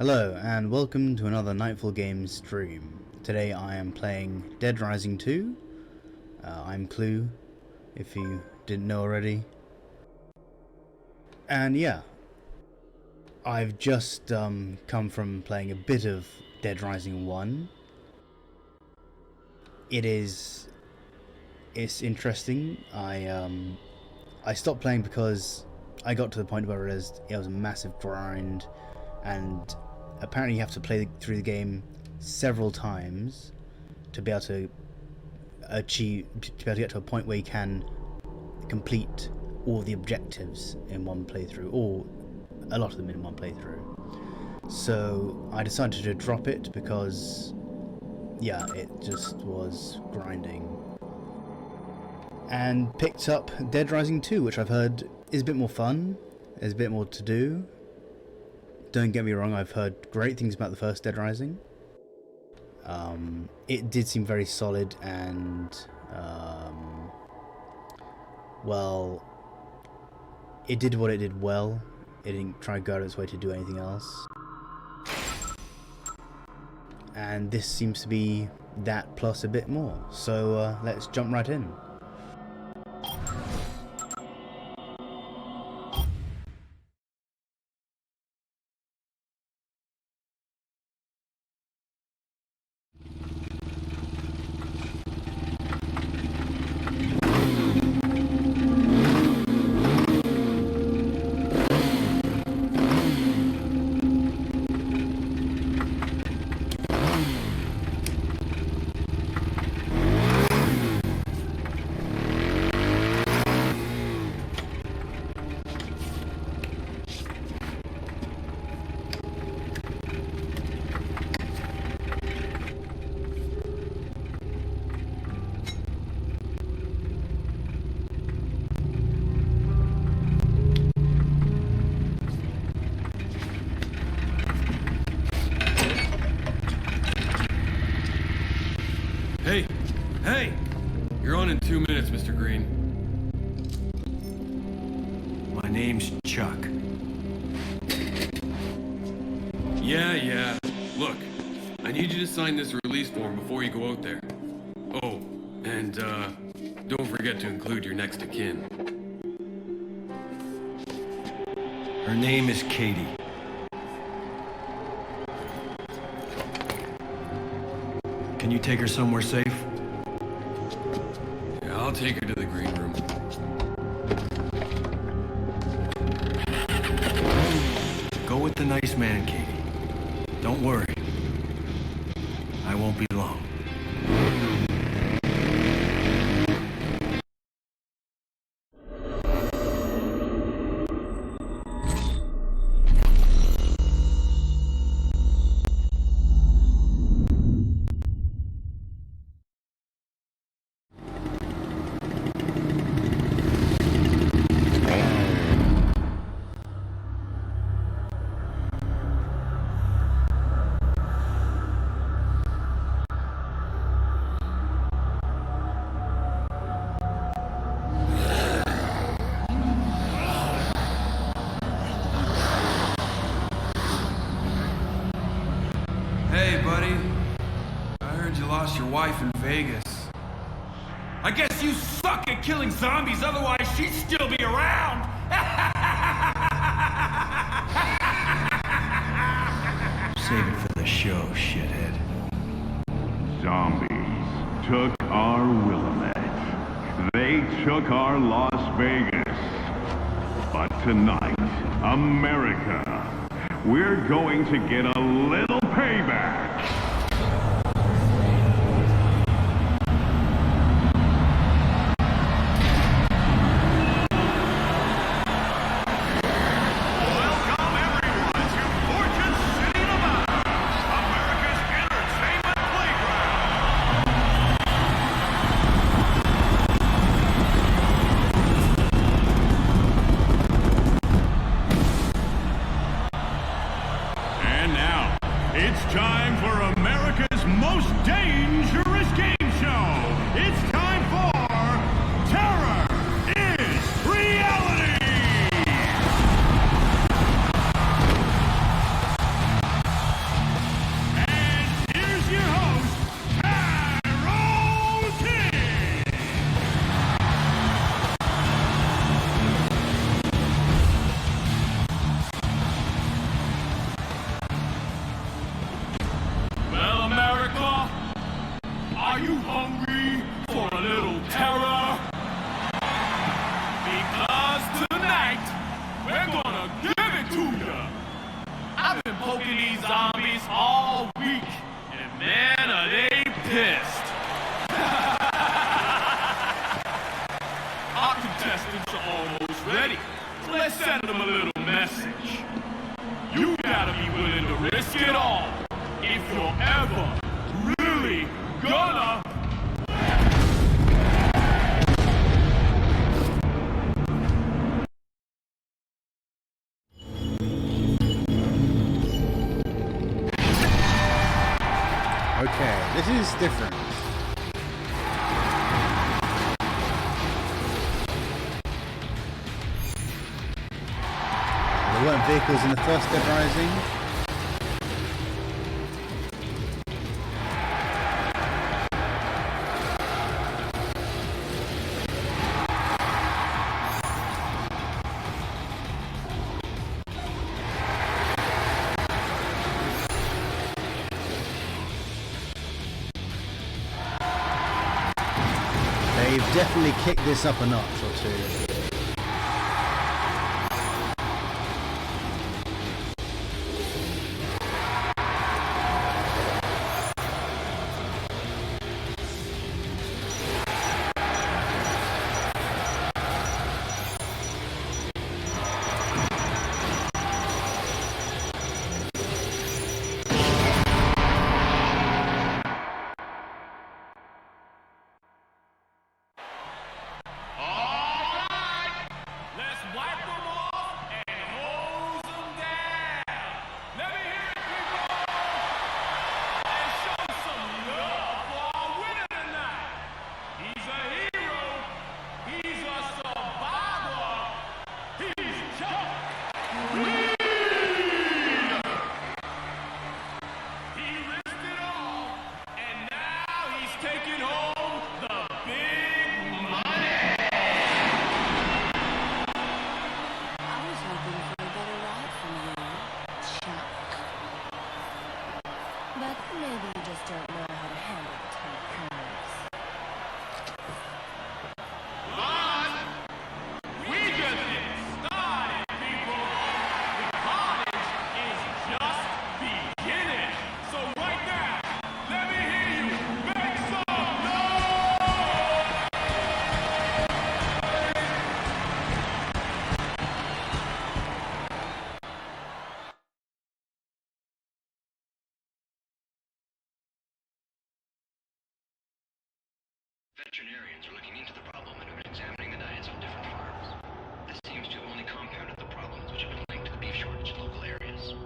Hello and welcome to another Nightfall Games stream. Today I am playing Dead Rising 2. I'm Clue, if you didn't know already. And yeah, I've just come from playing a bit of Dead Rising 1. It's interesting. I stopped playing because I got to the point where I realized it was a massive grind, and apparently you have to play through the game several times to be able to get to a point where you can complete all the objectives in one playthrough, or a lot of them in one playthrough. So I decided to drop it because, yeah, it just was grinding. And picked up Dead Rising 2, which I've heard is a bit more fun, there's a bit more to do. Don't get me wrong, I've heard great things about the first Dead Rising. It did seem very solid and, well, it did what it did well. It didn't try to go out of its way to do anything else. And this seems to be that plus a bit more. So let's jump right in. Hey! You're on in 2 minutes, Mr. Green. My name's Chuck. Yeah. Look, I need you to sign this release form before you go out there. Oh, and, don't forget to include your next of kin. Her name is Katie. Can you take her somewhere safe? Yeah, I'll take her to the green room. Go with the nice man, Katie. Don't worry. I won't be long. Hey, buddy. I heard you lost your wife in Vegas. I guess you suck at killing zombies, otherwise she'd still be around! Save it for the show, shithead. Zombies took our Willamette. They took our Las Vegas. But tonight, America, we're going to get a little payback. Welcome everyone to Fortune City, Nevada, America's entertainment playground. And now, it's time for a Protestants are almost ready. Let's send them a little message. You gotta be willing to risk it all if you're ever really gonna. Okay, this is different. There weren't vehicles in the first Dead Rising. They've definitely kicked this up a notch or two. But maybe you just don't know how to handle the Tycoons. We just getting started, people. The carnage is just beginning. So right now, let me hear you make some noise. Veterinarians are looking into the problem and have been examining the diets on different farms. This seems to have only compounded the problems which have been linked to the beef shortage in local areas.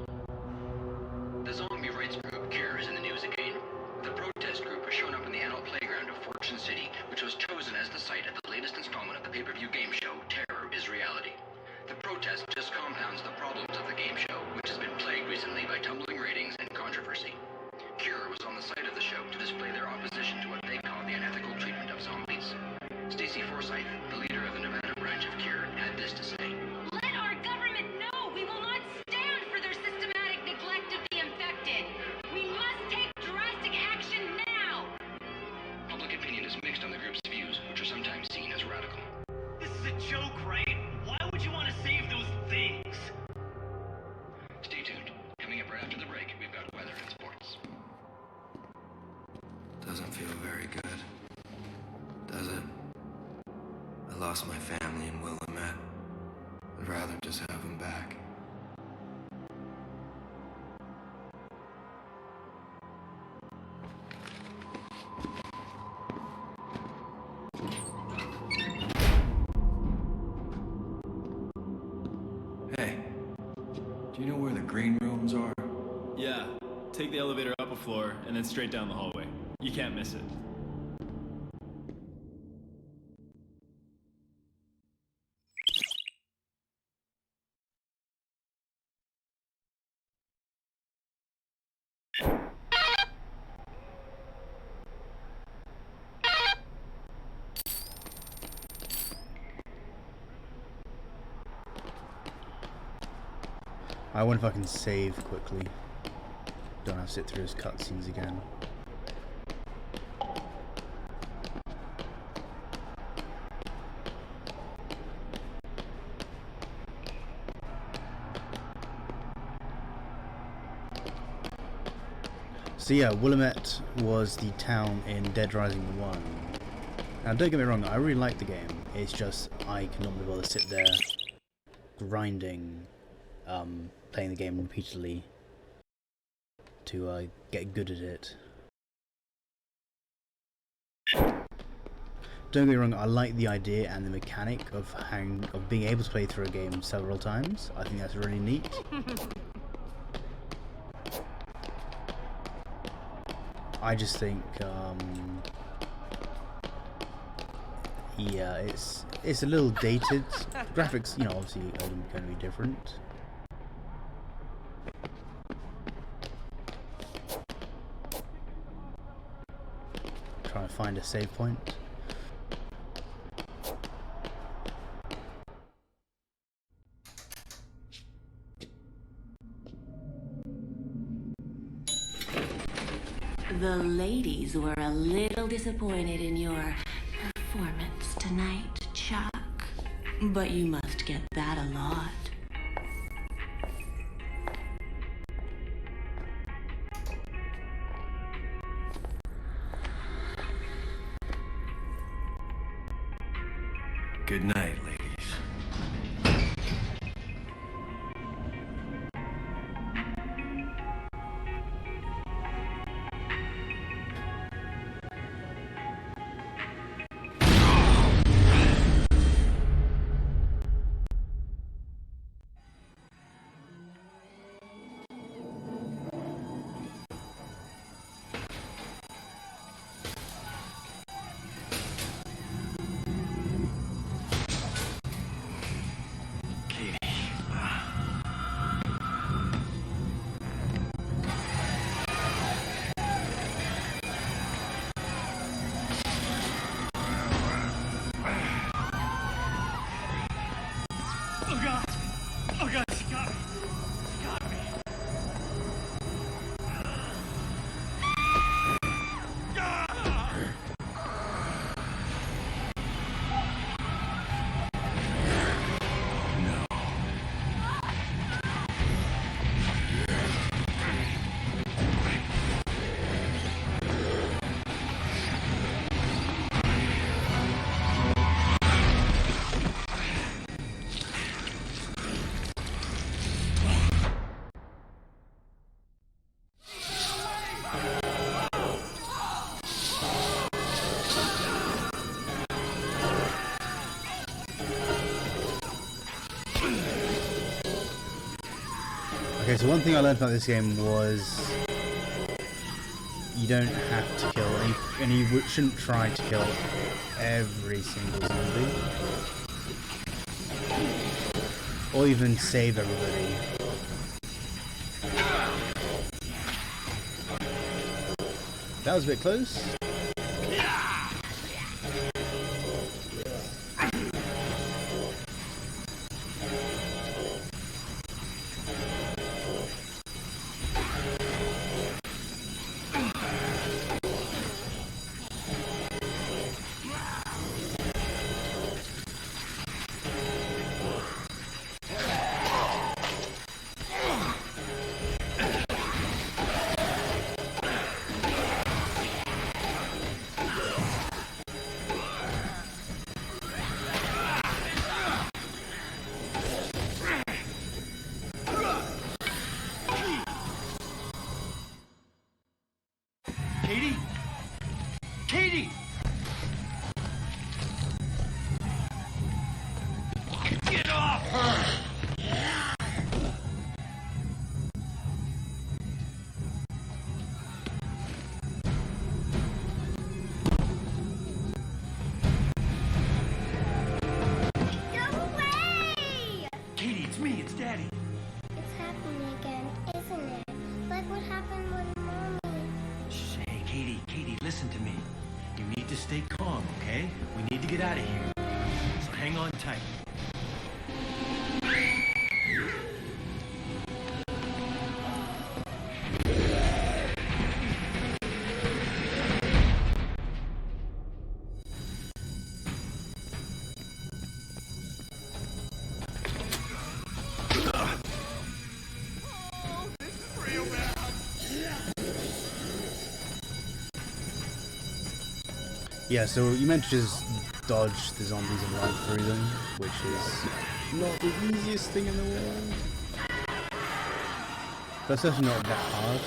The zombie rights group Cure is in the news again. The protest group has shown up in the adult playground of Fortune City, which was chosen as the site of the latest installment of the pay-per-view game show, Terror is Reality. The protest just compounds the problems of the game show, which has been plagued recently by tumbling ratings and controversy. Cure was on the site of the show to display their opposition to what they call the unethical treatment of zombies. Stacy Forsythe, the leader of the Nevada branch of Cure, had this to say. Let our government know we will not stand for their systematic neglect of the infected. We must take drastic action now. Public opinion is mixed on the group's views, which are sometimes seen as radical. This is a joke, right? Why would you want to save those things? Stay tuned. Coming up right after the break, we've got weather and sports. Doesn't feel very good, does it? I lost my family in Willamette. I'd rather just have them back. Hey, do you know where the green rooms are? Yeah, take the elevator up a floor and then straight down the hallway. You can't miss it. I wonder if I can save quickly. Don't have to sit through his cutscenes again. So yeah, Willamette was the town in Dead Rising 1. Now, don't get me wrong, I really like the game. It's just I cannot be bothered to sit there grinding, playing the game repeatedly to get good at it. Don't get me wrong, I like the idea and the mechanic of being able to play through a game several times. I think that's really neat. I just think, yeah, it's a little dated. Graphics, you know, obviously are going to be different. Trying to find a save point. The ladies were a little disappointed in your performance tonight, Chuck. But you must get that a lot. Good night, ladies. Okay, so one thing I learned about this game was you don't have to kill, and you shouldn't try to kill every single zombie, or even save everybody. That was a bit close. Katie? Katie! Get off her! Go away! Katie, it's me, it's Daddy. It's happening again, isn't it? Like what happened with Mommy. Shh, hey, Katie, listen to me. You need to stay calm, okay? We need to get out of here. So hang on tight. Yeah, so you meant to just dodge the zombies and run through them, which is not the easiest thing in the world. But certainly not that hard.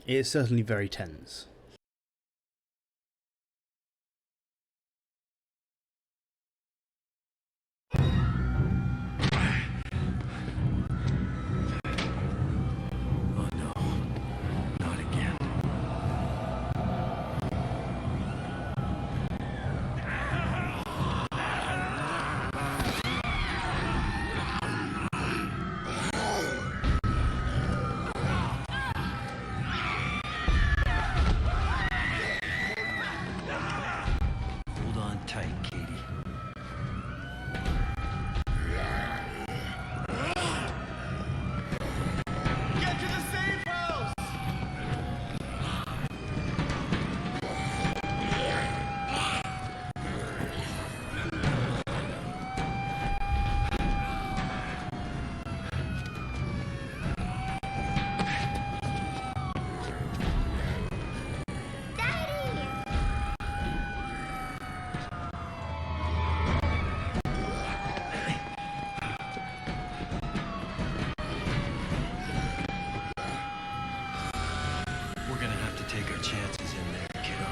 It's certainly very tense. Take our chances in there, kiddo.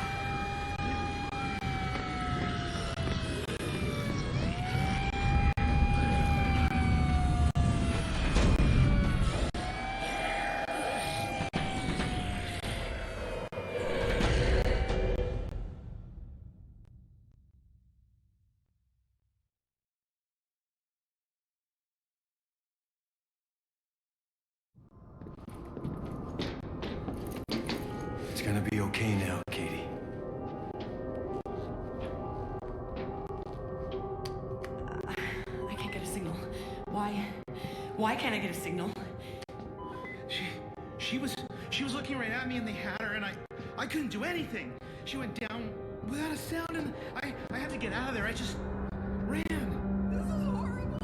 It's gonna be okay now, Katie. I can't get a signal. Why? Why can't I get a signal? She was looking right at me and they had her and I couldn't do anything. She went down without a sound and I had to get out of there. I just ran. This is horrible.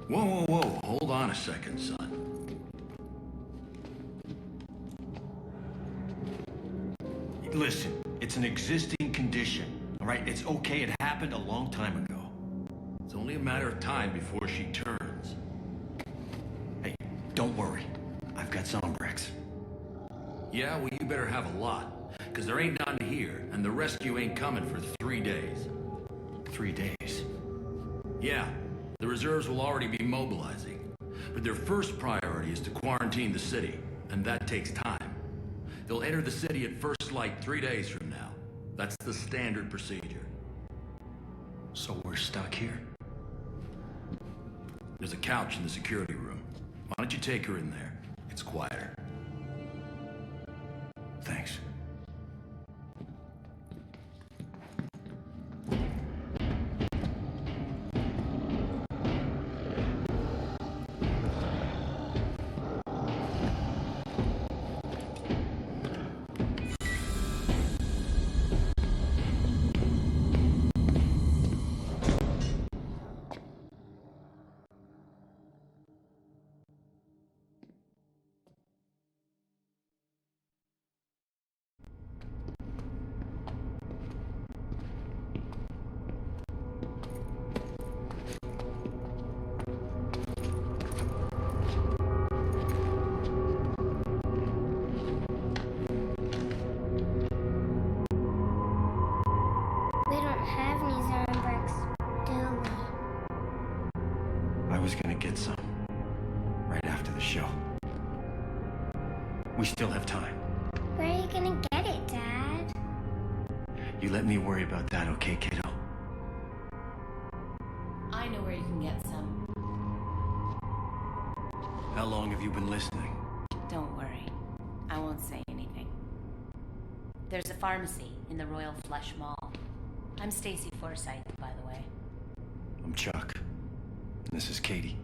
Whoa, whoa, whoa. Hold on a second, son. Listen, it's an existing condition, all right? It's okay. It happened a long time ago. It's only a matter of time before she turns. Hey, don't worry. I've got Zombrex. Yeah, well, you better have a lot, because there ain't none here, and the rescue ain't coming for 3 days. 3 days? Yeah. The reserves will already be mobilizing, but their first priority is to quarantine the city, and that takes time. They'll enter the city at first light 3 days from now. That's the standard procedure. So we're stuck here? There's a couch in the security room. Why don't you take her in there? It's quieter. Thanks. I was gonna get some right after the show. We still have time. Where are you gonna get it, Dad? You let me worry about that, okay, kiddo? I know where you can get some. How long have you been listening? Don't worry. I won't say anything. There's a pharmacy in the Royal Flush Mall. I'm Stacy Forsythe, by the way. I'm Chuck. And this is Katie.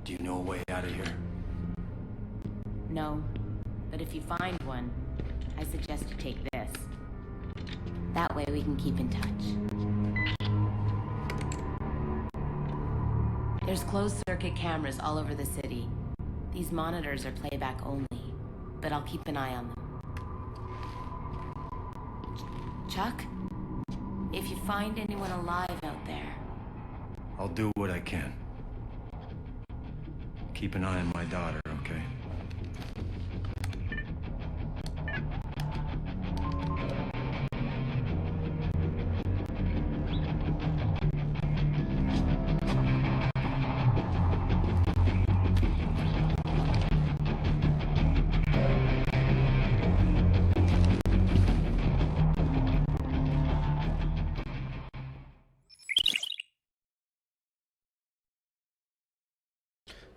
Do you know a way out of here? No, but if you find one, I suggest you take this. That way we can keep in touch. There's closed-circuit cameras all over the city. These monitors are playback only, but I'll keep an eye on them. Chuck, if you find anyone alive out there... I'll do what I can. Keep an eye on my daughter, okay?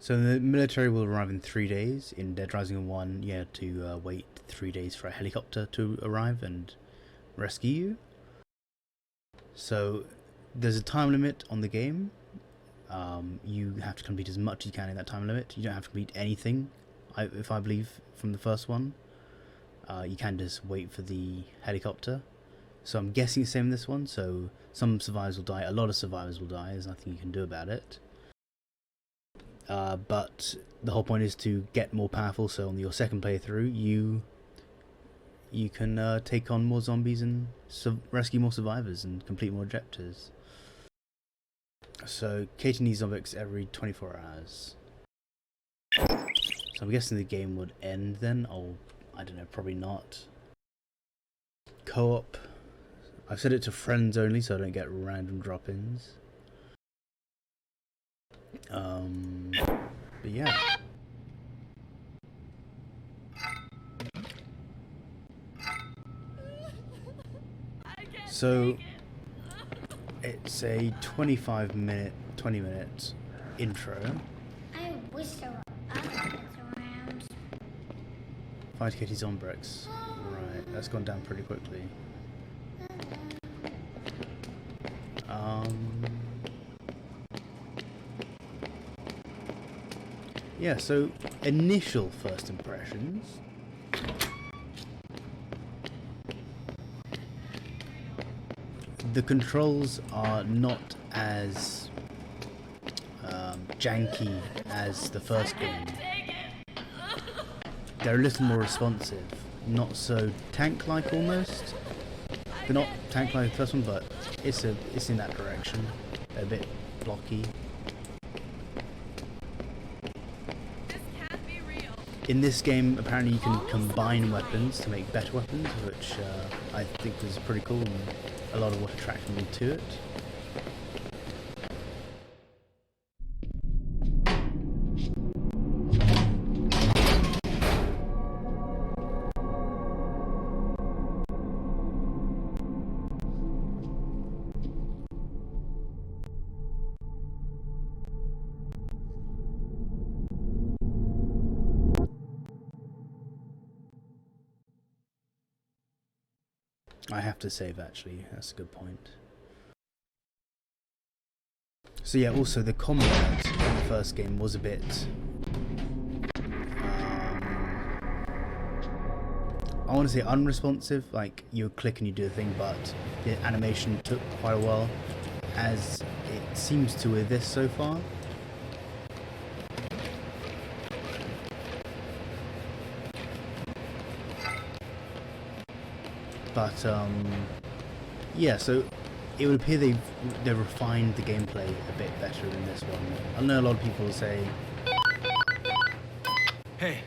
So the military will arrive in 3 days. In Dead Rising 1, you had to wait 3 days for a helicopter to arrive and rescue you. So there's a time limit on the game. You have to complete as much as you can in that time limit. You don't have to complete anything, if I believe, from the first one. You can just wait for the helicopter. So I'm guessing it's the same in this one. So some survivors will die, a lot of survivors will die. There's nothing you can do about it. But the whole point is to get more powerful, so on your second playthrough you can take on more zombies and rescue more survivors and complete more objectives. So Katie needs zombies every 24 hours. So I'm guessing the game would end then, or I don't know, probably not. Co-op. I've set it to friends only so I don't get random drop-ins. But yeah. So it's a 20 minute intro. I wish there were other kids around. Find Katie's on bricks. Right, that's gone down pretty quickly. Yeah, so initial first impressions. The controls are not as janky as the first game. They're a little more responsive, not so tank-like almost. They're not tank-like the first one, but it's in that direction. They're a bit blocky. In this game, apparently you can combine weapons to make better weapons, which I think was pretty cool and a lot of what attracted me to it. I have to save actually, that's a good point. So yeah, also the combat in the first game was a bit I want to say unresponsive, like you click and you do a thing, but the animation took quite a while, as it seems to with this so far. But yeah, so it would appear they've refined the gameplay a bit better in this one. I know a lot of people will say, Hey.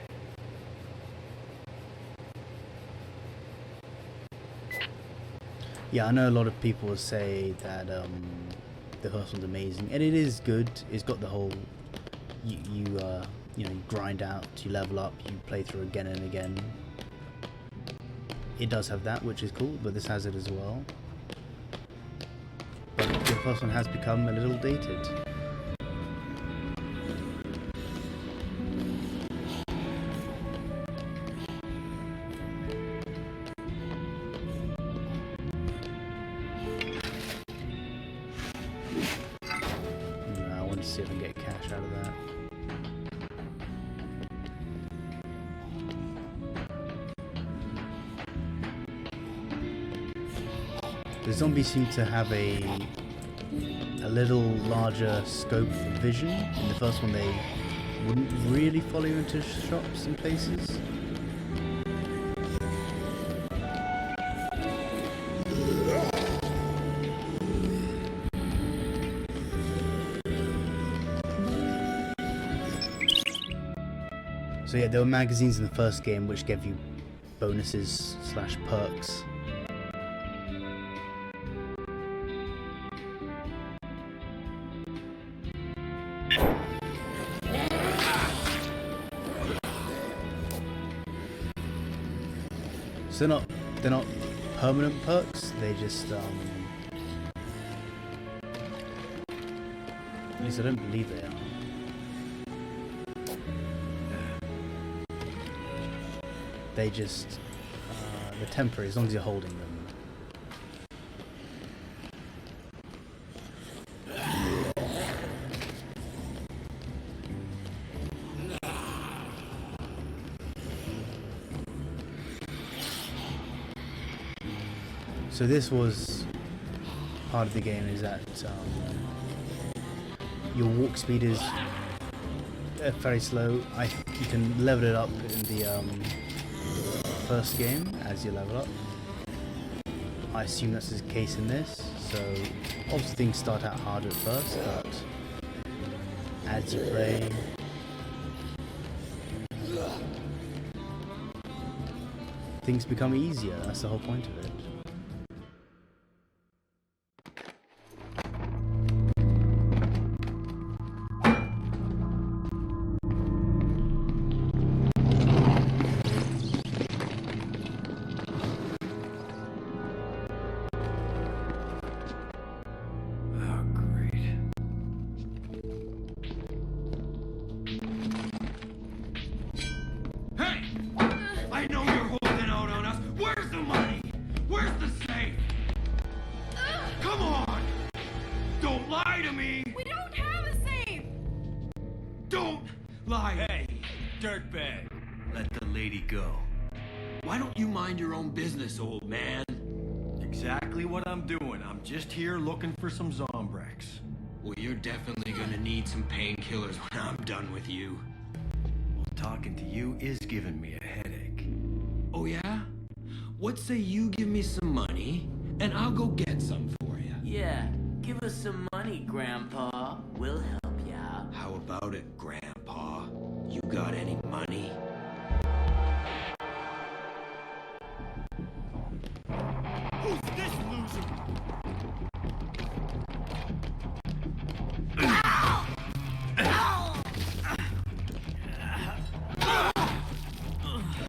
Yeah, I know a lot of people will say that the first one's amazing, and it is good. It's got the whole you know, you grind out, you level up, you play through again and again. it does have that, which is cool, but this has it as well. But the first one has become a little dated. I want to see if I can get cash out of that. The zombies seem to have a little larger scope of vision. In the first one, they wouldn't really follow you into shops and places. So yeah, there were magazines in the first game which gave you bonuses / perks. So they're not permanent perks. They just at least I don't believe they are. They just they're temporary as long as you're holding them. So this was part of the game, is that your walk speed is very slow. You can level it up in the first game as you level up. I assume that's the case in this. So obviously things start out hard at first, but as you play, things become easier. That's the whole point of it. Old man. Exactly what I'm doing. I'm just here looking for some Zombrex. Well, you're definitely gonna need some painkillers when I'm done with you. Well, talking to you is giving me a headache. Oh yeah? What say you give me some money, and I'll go get some for you? Yeah, give us some money, Grandpa. We'll help you out. How about it, Grandpa? You got any money? Who's this loser?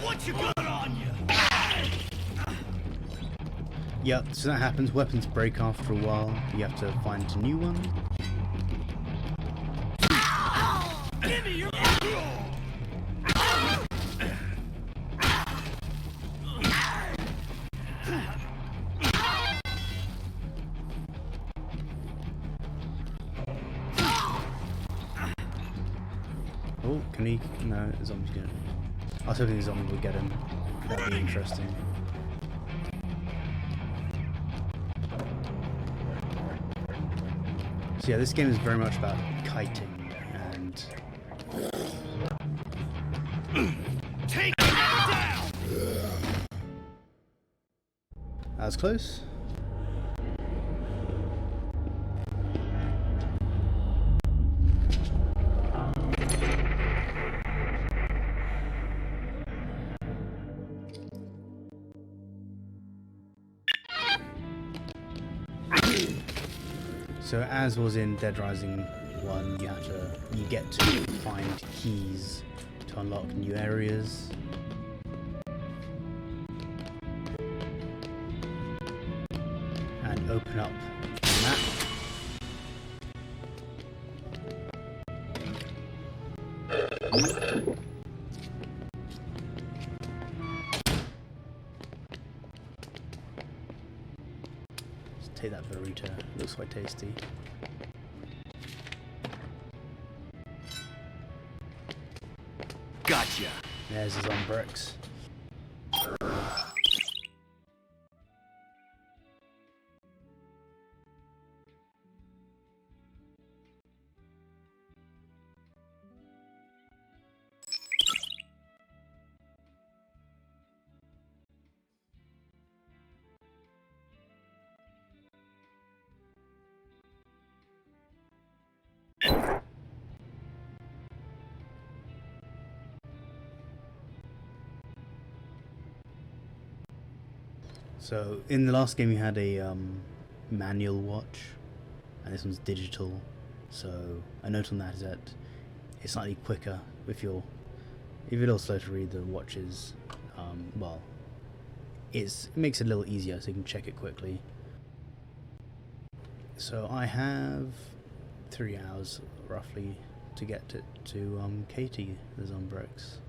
What you got on you? Yep, so that happens. Weapons break after a while. You have to find a new one. Give me your... Oh, can he? No, the zombie's good. I was hoping the zombie would get him. That'd be interesting. So yeah, this game is very much about kiting and... Take him down! That was close. So as was in Dead Rising 1, you get to find keys to unlock new areas. open up the map. Let's take that burrito. Looks quite tasty. Gotcha. There's his on bricks. So in the last game you had a manual watch, and this one's digital. So a note on that is that it's slightly quicker if you're a little slow to read the watches. Well, it makes it a little easier, so you can check it quickly. So I have 3 hours roughly to get to Katie, the Zombrix.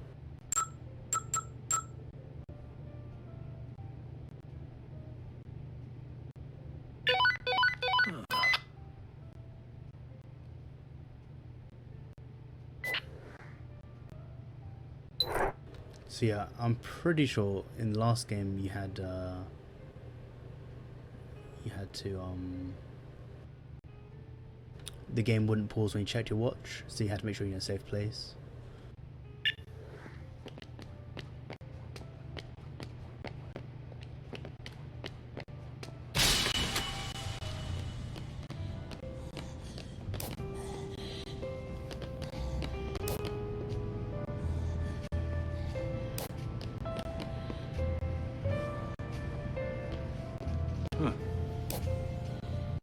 So yeah, I'm pretty sure in the last game you had to the game wouldn't pause when you checked your watch, so you had to make sure you're in a safe place.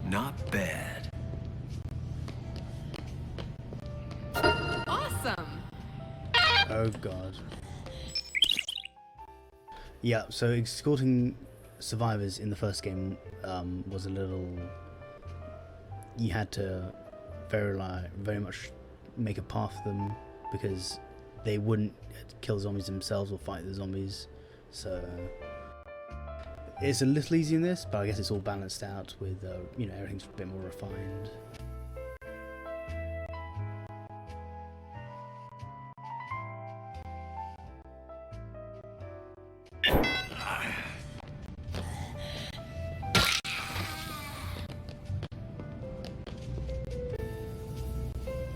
Not bad. Awesome. Oh god. Yeah, so escorting survivors in the first game was a little... You had to very much make a path for them, because they wouldn't kill zombies themselves or fight the zombies. So it's a little easier in this, but I guess it's all balanced out with you know, everything's a bit more refined.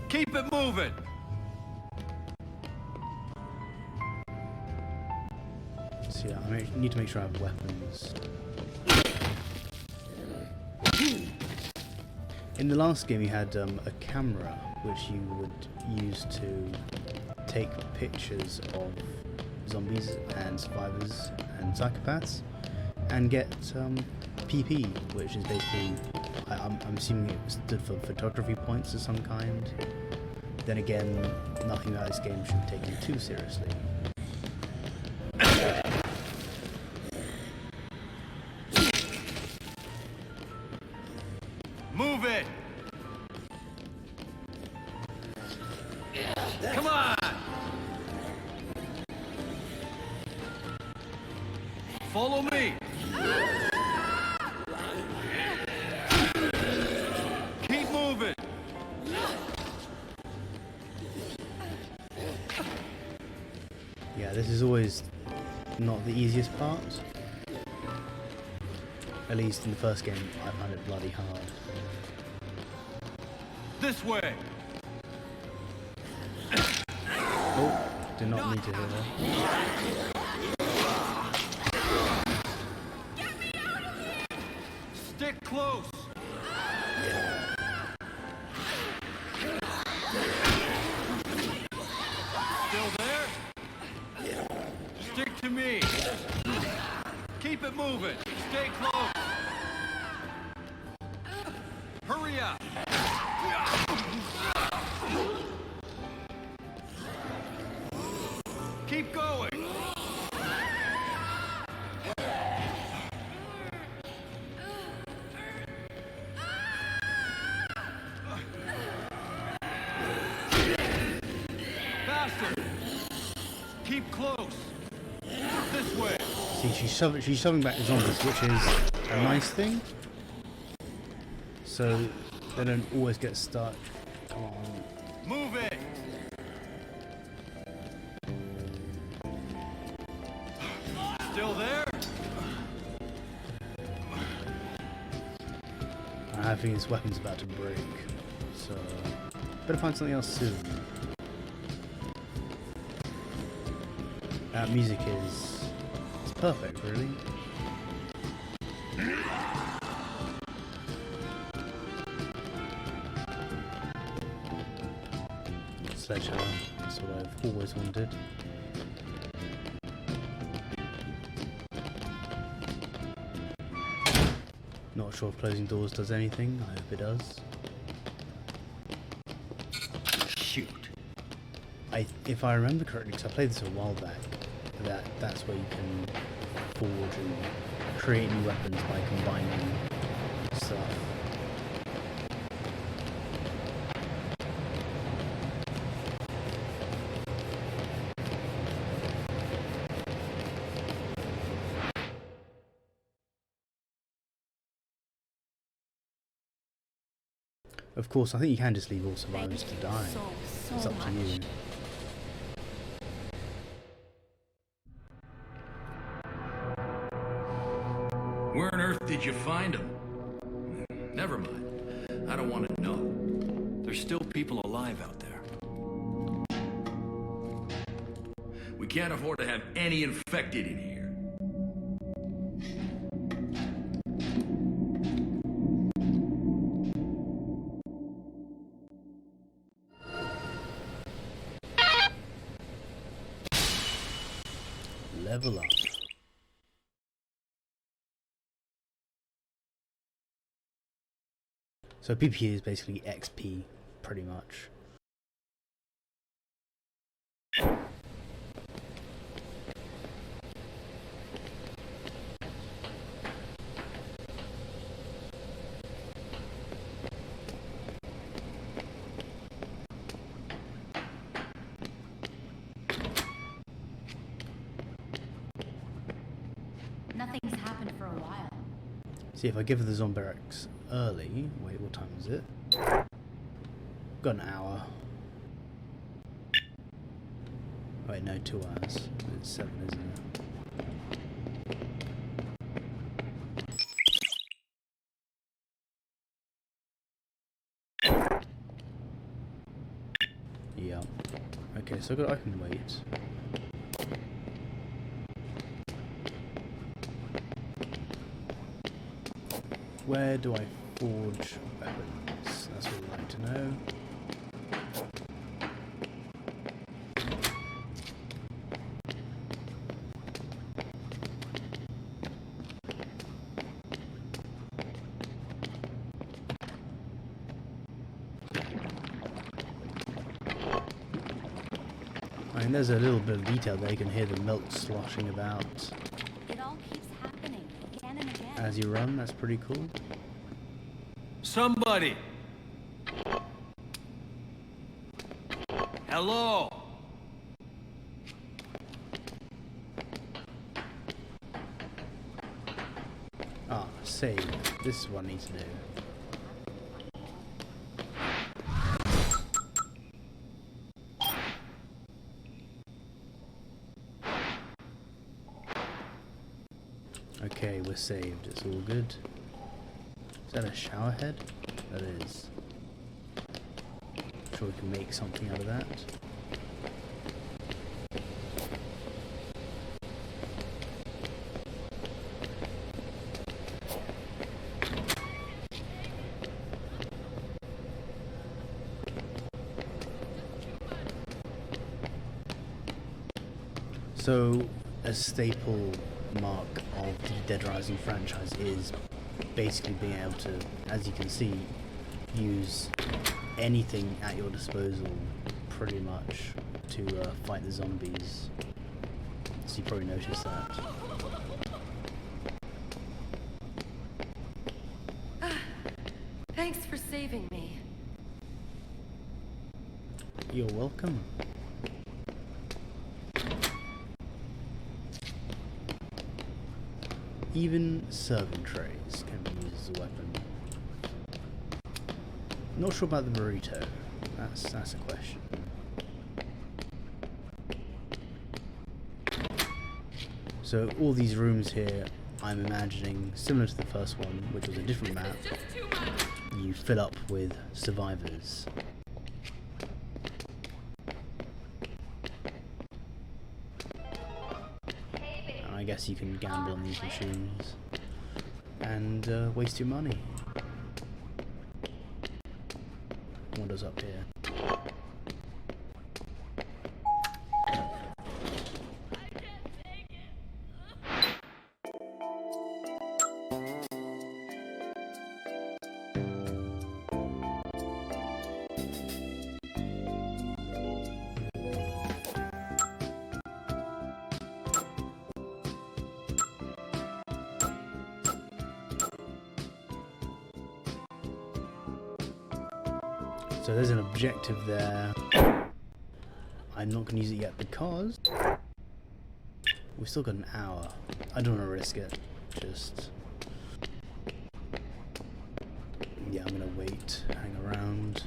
Keep it moving. So yeah, I need to make sure I have weapons. In the last game you had a camera which you would use to take pictures of zombies and survivors and psychopaths and get PP, which is basically, I'm assuming it stood for photography points of some kind. Then again, nothing about this game should be taken too seriously. Move it. Come on. Follow me. Keep moving. Yeah, this is always not the easiest part. At least in the first game, I found it bloody hard. This way. Oh, did not need to hear that. Stick close. Still there? Stick to me. Keep it moving. Stay close. Hurry up. Keep going. See, she's shoving back the zombies, which is a nice thing. So they don't always get stuck. Come on. Move it! Still there? I have a feeling this weapon's about to break. So better find something else soon. That music is perfect, really. Sledgehammer, that's what I've always wanted. Not sure if closing doors does anything, I hope it does. Shoot. If I remember correctly, because I played this a while back, that's where you can forge and create new weapons by combining stuff. Of course, I think you can just leave all survivors to die. It's up to you. Where on earth did you find him? Never mind. I don't want to know. There's still people alive out there. We can't afford to have any infected in here. Level up. So PvP is basically XP, pretty much. Nothing's happened for a while. See, if I give her the Zombirex early... Wait, what time is it? Got an hour. Wait, no, 2 hours. It's 7, isn't it? Yeah. Okay, so I can wait. Where do I forge weapons? That's what I'd like to know. I mean, there's a little bit of detail there. You can hear the milk sloshing about. It all keeps happening again and again. As you run, that's pretty cool. Somebody! Hello! Ah, save. This is what I need to do. Okay, we're saved. It's all good. Is that a shower head? That is. Sure we can make something out of that. So, a staple mark of the Dead Rising franchise is basically being able to, as you can see, use anything at your disposal pretty much to fight the zombies. So you probably noticed that. Thanks for saving me. You're welcome. Even serving trays can be used as a weapon. Not sure about the burrito. That's a question. So all these rooms here, I'm imagining similar to the first one, which was a different map. You fill up with survivors. And I guess you can gamble on these machines and waste your money. What is up here? So there's an objective there. I'm not going to use it yet because we've still got an hour. I don't want to risk it. Just... yeah, I'm going to wait, hang around,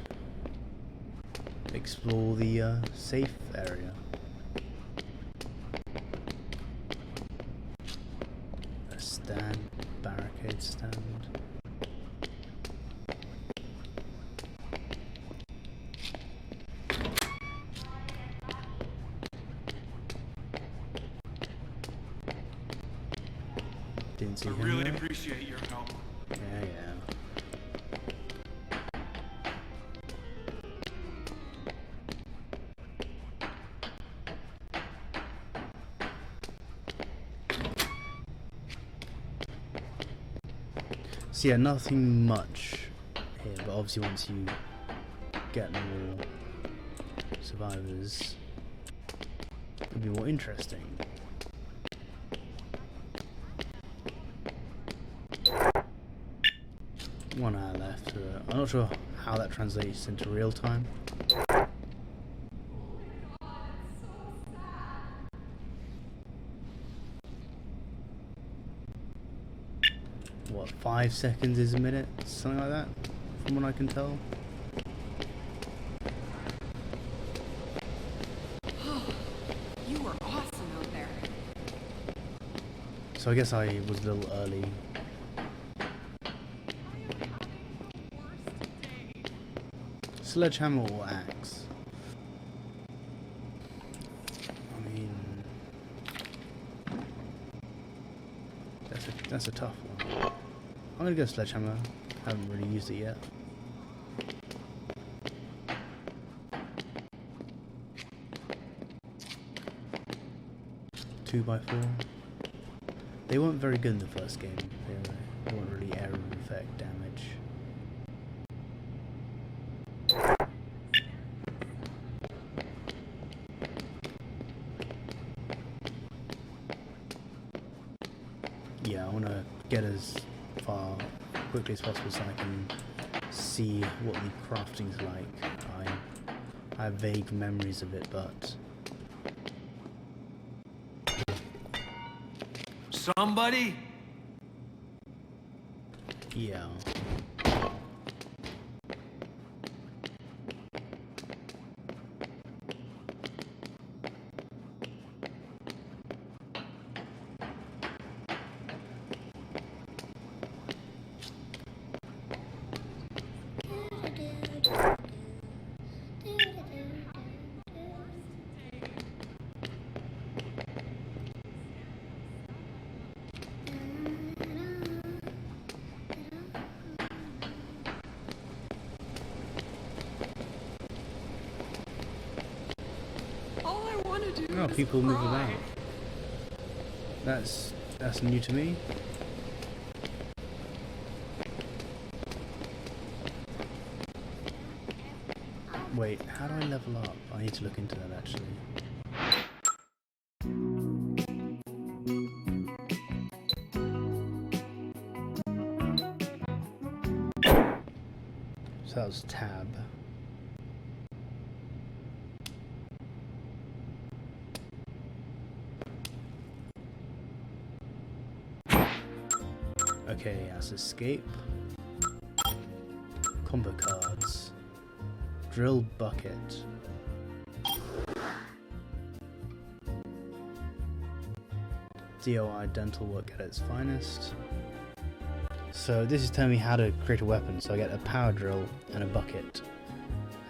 explore the safe area. A stand, barricade stand. Didn't see him really there. appreciate your help. Yeah. So yeah, nothing much here, but obviously once you get more survivors, it'll be more interesting. One hour left. I'm not sure how that translates into real time. What, 5 seconds is a minute? Something like that, from what I can tell. You were awesome out there. So I guess I was a little early. Sledgehammer or axe? I mean, that's a tough one. I'm gonna go sledgehammer. Haven't really used it yet. 2x4. They weren't very good in the first game. They weren't really area of effect damage. Yeah, I want to get as far quickly as possible so I can see what the crafting's like. I have vague memories of it, but... Somebody? yeah. Oh, people move about. That's new to me. Wait, how do I level up? I need to look into that actually. So that was tab. Okay, that's escape. Combo cards. Drill bucket. DOI dental work at its finest. So this is telling me how to create a weapon. So I get a power drill and a bucket.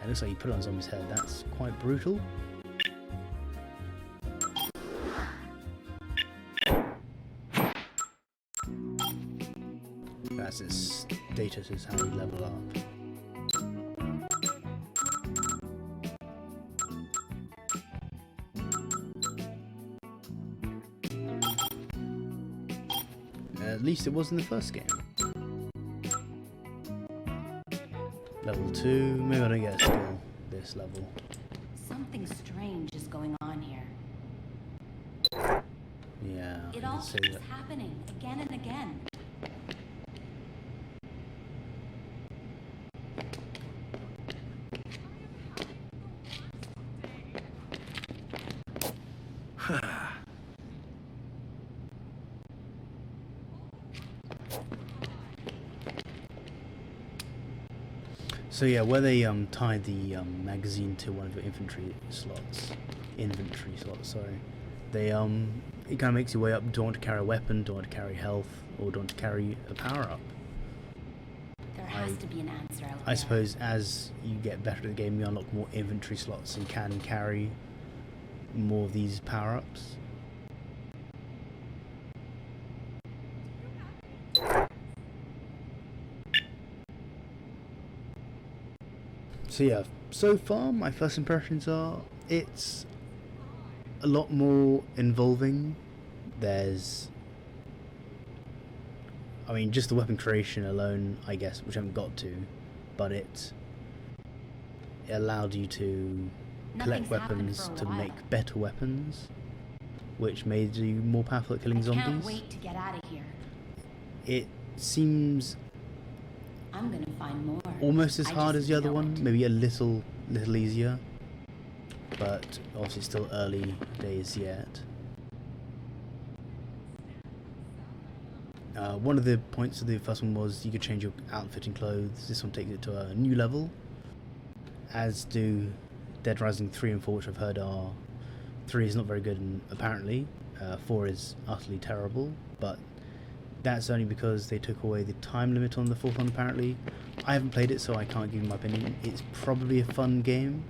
It looks like you put it on zombie's head. That's quite brutal. That's its status, is how you level up. At least it was in the first game. Level 2, maybe I don't get a skill this level. Something strange is going on here. Yeah, It I all can say keeps that. happening again and again. So yeah, where they tied the magazine to one of your inventory slots, sorry, they it kind of makes your way up. Don't want to carry a weapon, don't want to carry health, or don't want to carry a power up. There has to be an answer out there. I suppose as you get better at the game, you unlock more inventory slots and can carry more of these power ups. So yeah, so far my first impressions are it's a lot more involving. There's, I mean, just the weapon creation alone, I guess, which I haven't got to, but it allowed you to collect weapons to make better weapons, which made you more powerful at killing zombies. I can't wait to get out of here. It seems I'm gonna find more. almost as I hard just as the other know one, it. maybe a little easier, but obviously still early days yet. One of the points of the first one was you could change your outfit and clothes. This one takes it to a new level, as do Dead Rising 3 and 4, which I've heard are 3 is not very good and apparently 4 is utterly terrible, but that's only because they took away the time limit on the 4th one apparently. I haven't played it, so I can't give you my opinion. It's probably a fun game,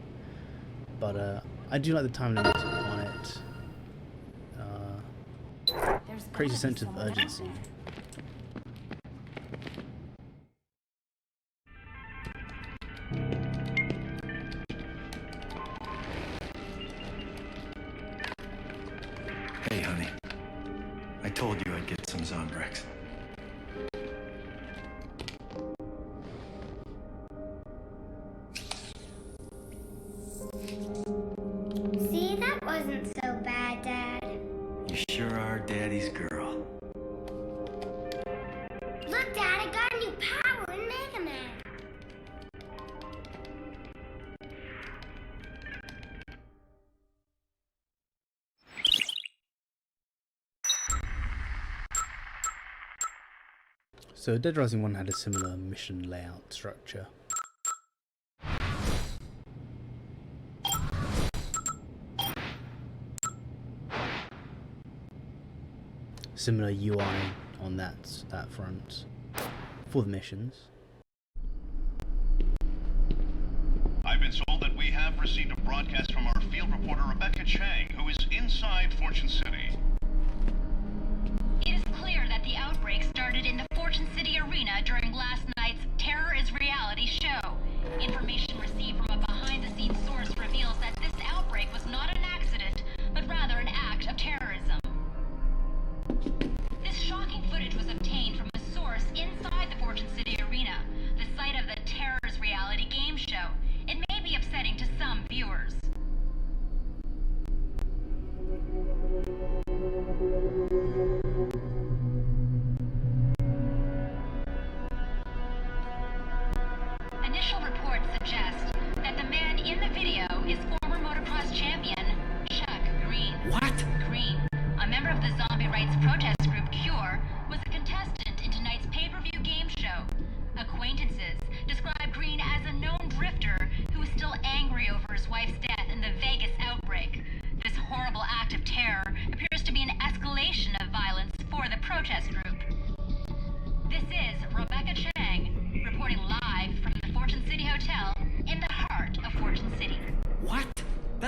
but I do like the time limit on it. Creates a sense of urgency. Hey, honey. I told you I'd get some Zombrex. See, that wasn't so bad, Dad. You sure are Daddy's girl. Look, Dad, I got a new power in Mega Man. So Dead Rising 1 had a similar mission layout structure. Similar UI on that front for the missions. I've been told that we have received a broadcast from our field reporter Rebecca Chang, who is inside Fortune City. It is clear that the outbreak started in the Fortune City Arena during last night's Terror is Reality show. Information received from a behind-the-scenes source reveals that this outbreak was not an accident, but rather an act of terrorism. This shocking footage was obtained from a source inside the Fortune City Arena, the site of the Terror is Reality game show. It may be upsetting to some viewers. Initial reports suggest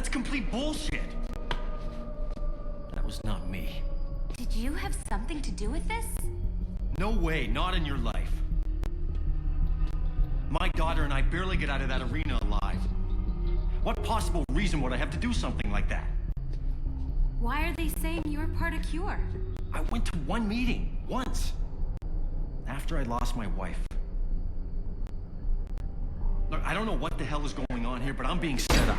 That's complete bullshit. That was not me. Did you have something to do with this? No way, not in your life. My daughter and I barely get out of that arena alive. What possible reason would I have to do something like that? Why are they saying you're part of Cure? I went to one meeting, once. After I lost my wife. Look, I don't know what the hell is going on here, but I'm being set up.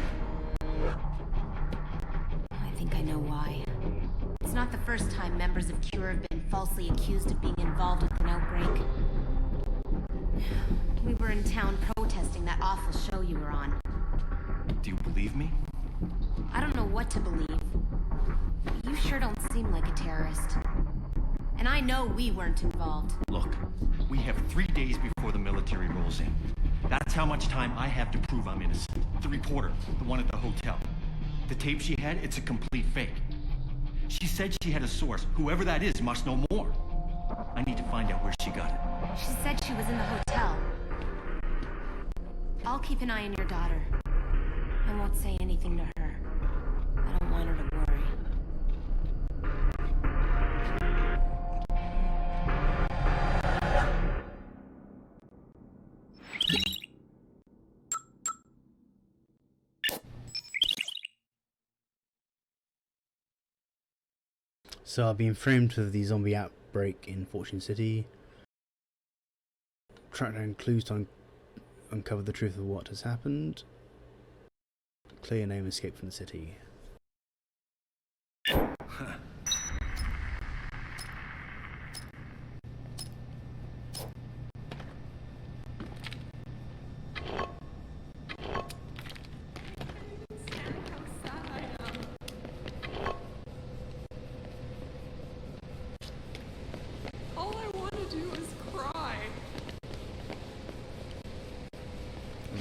I think I know why. It's not the first time members of Cure have been falsely accused of being involved with an outbreak. We were in town protesting that awful show you were on. Do you believe me? I don't know what to believe. You sure don't seem like a terrorist. And I know we weren't involved. Look, we have 3 days before the military rolls in. That's how much time I have to prove I'm innocent. The reporter, the one at the hotel. The tape she had, it's a complete fake. She said she had a source. Whoever that is must know more. I need to find out where she got it. She said she was in the hotel. I'll keep an eye on your daughter. I won't say anything to her. I don't want her to worry. So I've been framed for the zombie outbreak in Fortune City. Track down clues to uncover the truth of what has happened. Clear your name and escape from the city. All I want to do is cry.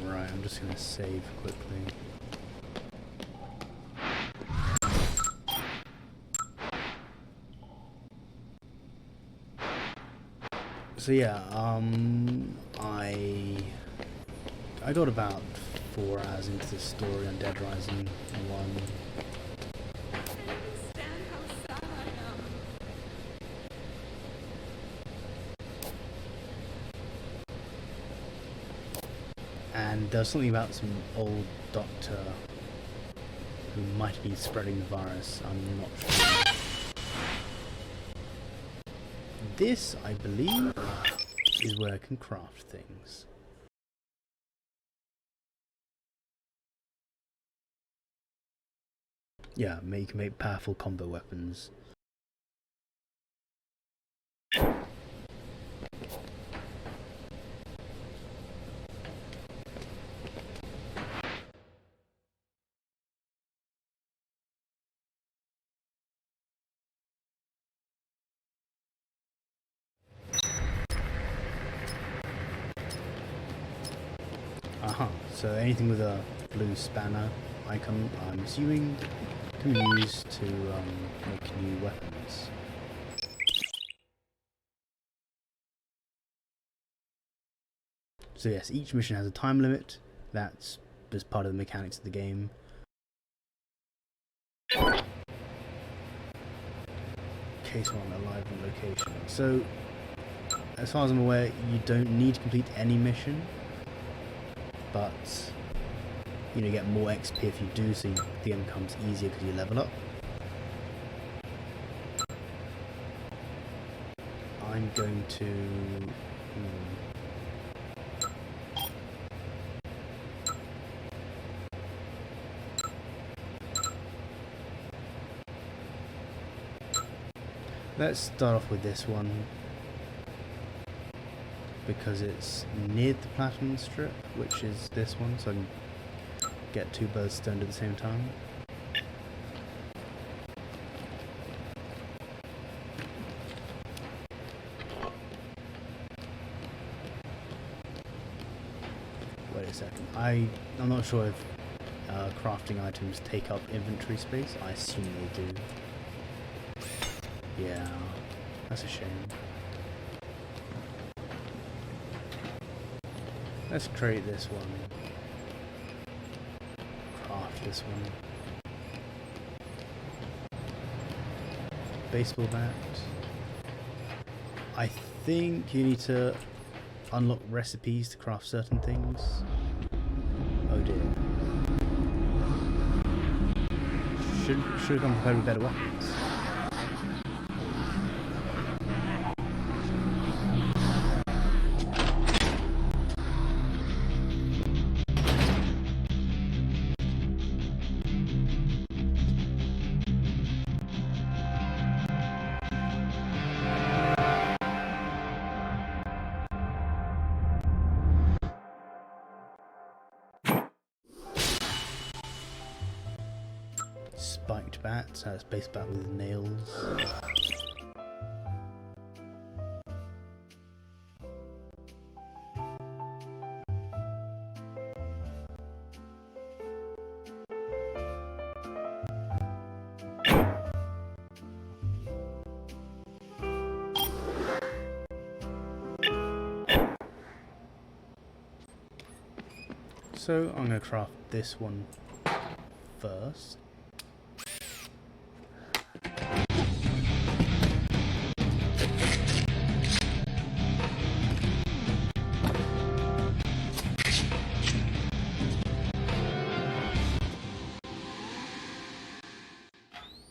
Right, I'm just gonna save quickly. So yeah, I got about 4 hours into this story on Dead Rising 1. And there's something about some old doctor who might be spreading the virus, I'm not sure. This, I believe, is where I can craft things. Yeah, you can make powerful combo weapons. So anything with a blue spanner icon, I'm assuming, can be used to make new weapons. So yes, each mission has a time limit. That's just part of the mechanics of the game. Case 1, alive on location. So, as far as I'm aware, you don't need to complete any mission, but you get more XP if you do, so the game becomes easier because you level up. I'm going to let's start off with this one because it's near the platinum strip, which is this one, so I can get 2 birds stoned at the same time. Wait a second, I'm not sure if crafting items take up inventory space. I assume they do. Yeah, that's a shame. Let's create this one. Craft this one. Baseball bat. I think you need to unlock recipes to craft certain things. Oh dear. Should have come prepared with better weapons. Spiked bat, so it's based bat with nails. So I'm going to craft this one first.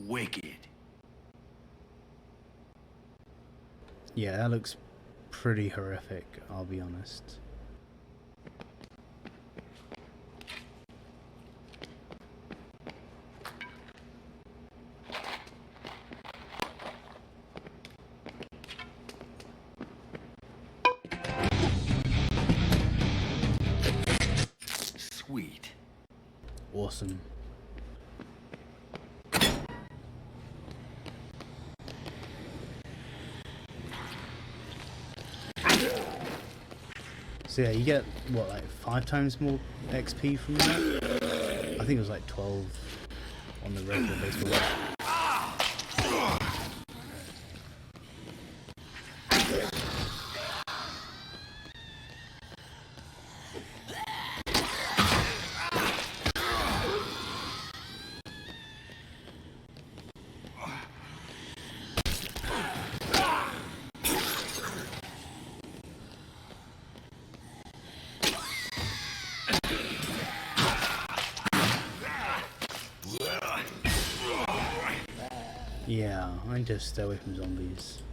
Wicked. Yeah, that looks pretty horrific, I'll be honest. Sweet. Awesome. So yeah, you get, what, like 5 times more XP from that? I think it was like 12 on the regular baseball bat. Yeah, I need to stay away from zombies.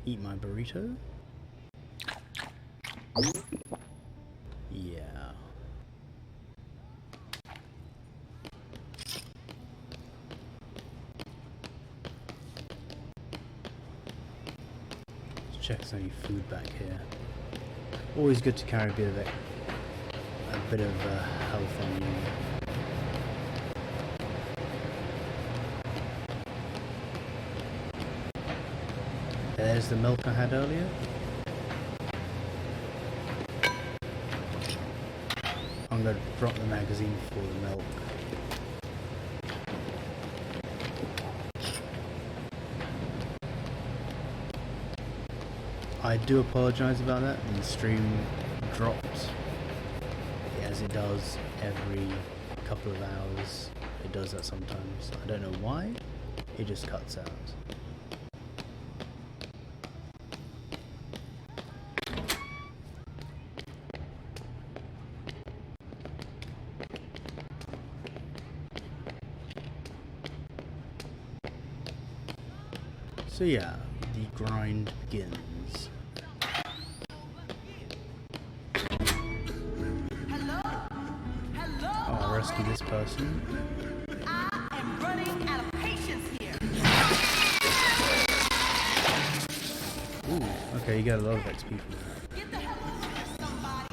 Eat my burrito? Yeah. Check if there's any food back here. Always good to carry a bit of health on you. There's the milk I had earlier. I'm going to drop the magazine for the milk. I do apologise about that. The stream dropped, as it does every couple of hours. It does that sometimes. I don't know why. It just cuts out. So yeah, the grind begins. I'll rescue this person. I am running out of patience here. Ooh, okay, you get a lot of XP from that. Get the hell out of here, somebody.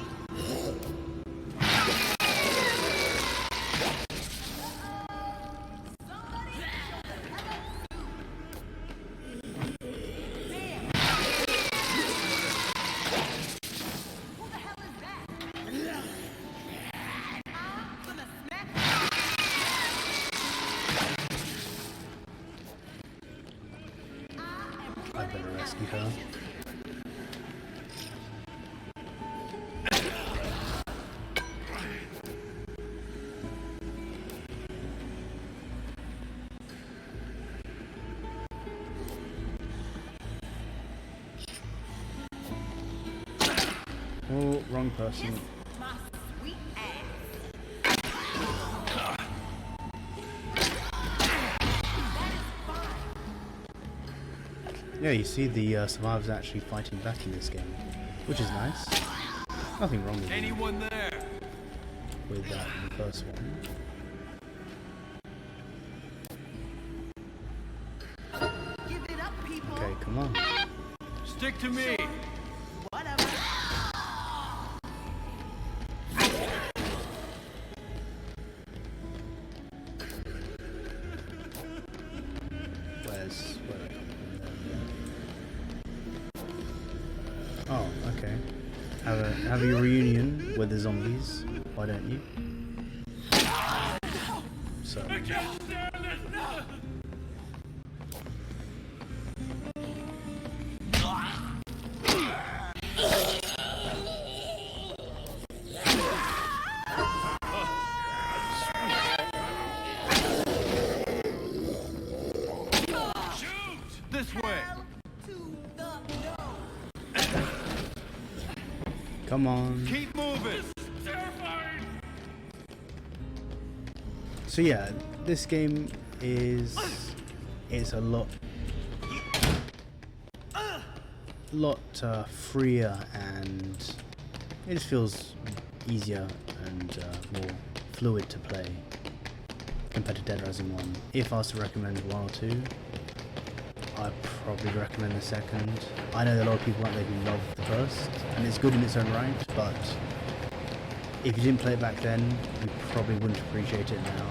rescue her. Oh, wrong person. Yeah, you see the survivors actually fighting back in this game, which is nice. Nothing wrong with Anyone there? With that in the first one. Give it up, people. Okay, come on. Stick to me. Whatever. Where I come from? Oh, okay. Have a reunion with the zombies. Why don't you? So. This way. Come on. Keep moving. So yeah, this game is a lot freer, and it just feels easier and more fluid to play compared to Dead Rising 1. If I was to recommend 1 or 2, I'd probably recommend the second. I know there are a lot of people out there who love the first, and it's good in its own right, but if you didn't play it back then, you probably wouldn't appreciate it now.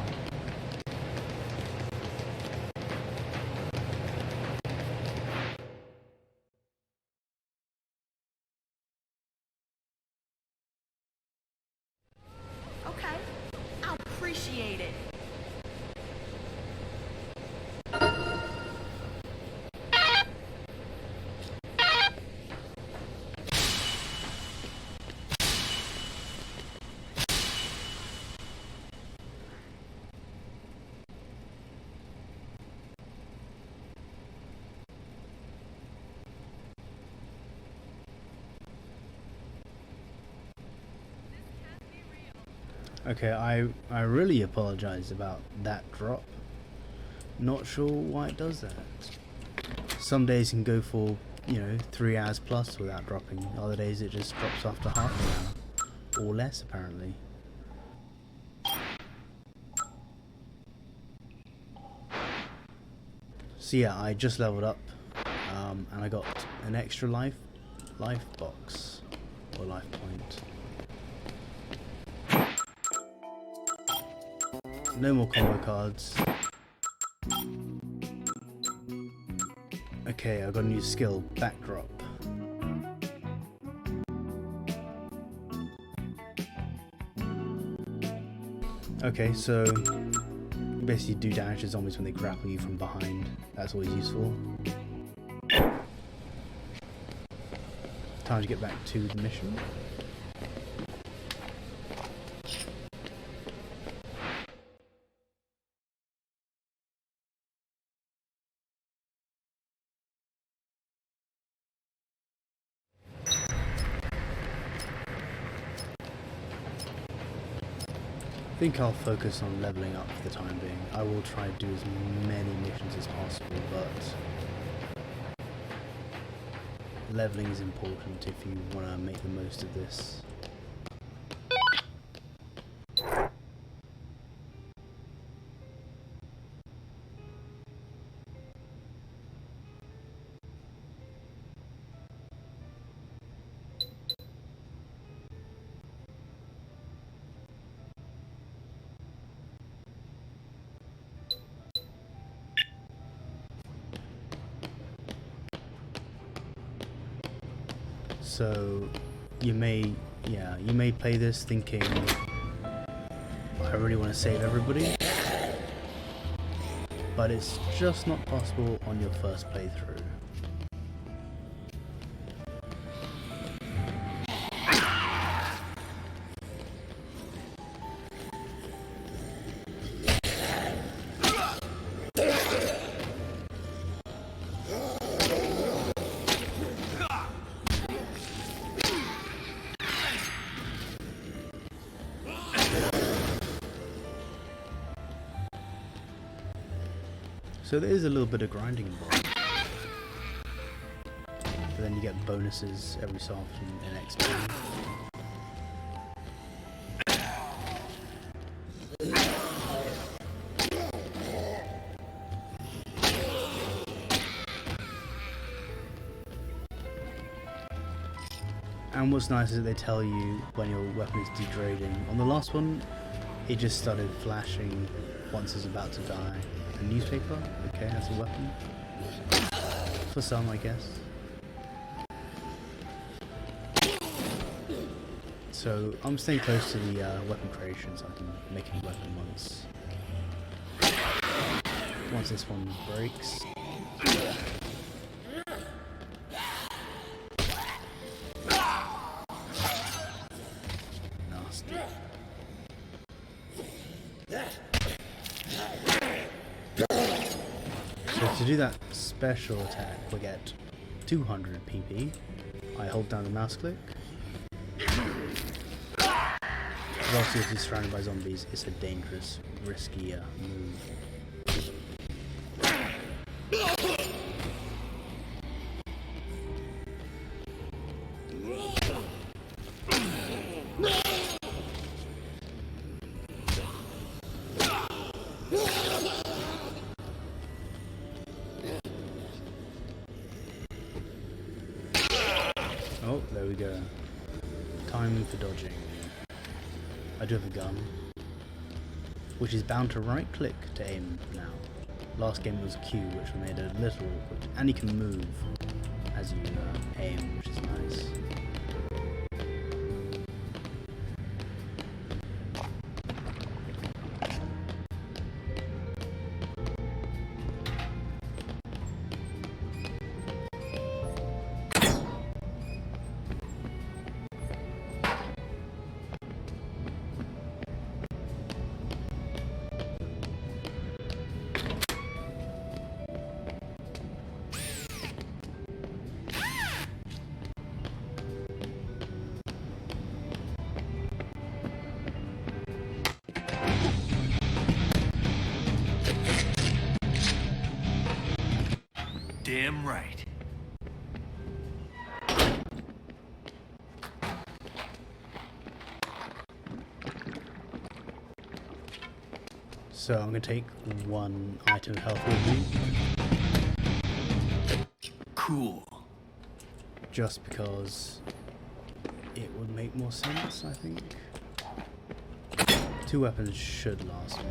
Okay, I'll appreciate it. Okay, I really apologize about that drop. Not sure why it does that. Some days can go for, 3 hours plus without dropping. Other days it just drops after half an hour. Or less, apparently. So yeah, I just leveled up, and I got an extra life box, or life point. No more combo cards. Okay, I got a new skill, backdrop. Okay, so basically do damage to zombies when they grapple you from behind. That's always useful. Time to get back to the mission. I think I'll focus on leveling up for the time being. I will try to do as many missions as possible, but leveling is important if you want to make the most of this. So you may play this thinking, I really want to save everybody, but it's just not possible on your first playthrough. So there is a little bit of grinding involved. But then you get bonuses every so often in XP. And what's nice is that they tell you when your weapon is degrading. On the last one, it just started flashing once it's about to die. A newspaper? Okay, that's a weapon. For some, I guess. So I'm staying close to the weapon creation so I can make a weapon once this one breaks. Nasty. So to do that special attack, we get 200 PP. I hold down the mouse click. But obviously if you're surrounded by zombies, it's a dangerous, risky move. Oh, there we go. Time for dodging. I do have a gun, which is bound to right click to aim now. Last game was Q, which made it a little awkward. And you can move as you aim, which is nice. Damn right. So I'm going to take one item of health with me. Cool. Just because it would make more sense, I think. 2 weapons should last me.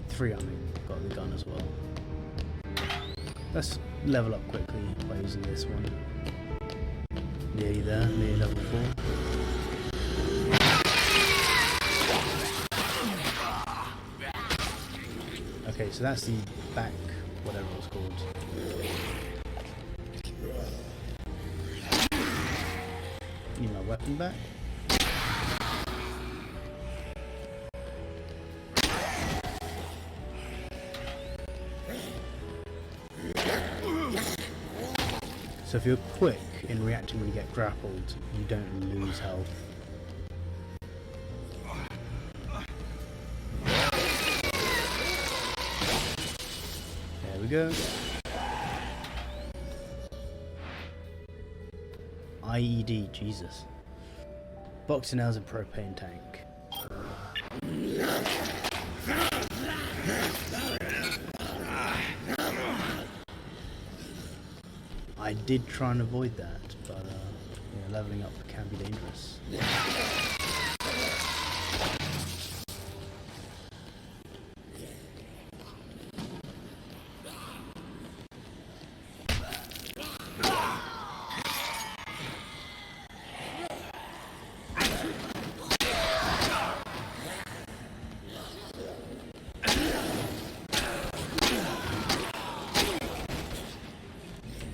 3, I mean, got the gun as well. Let's level up quickly by using this one. Nearly there, nearly level 4. Okay, so that's the back, whatever it's called. Need my weapon back. So if you're quick in reacting when you get grappled, you don't lose health. There we go. IED, Jesus. Boxing nails and propane tank. I did try and avoid that, but yeah, leveling up can be dangerous.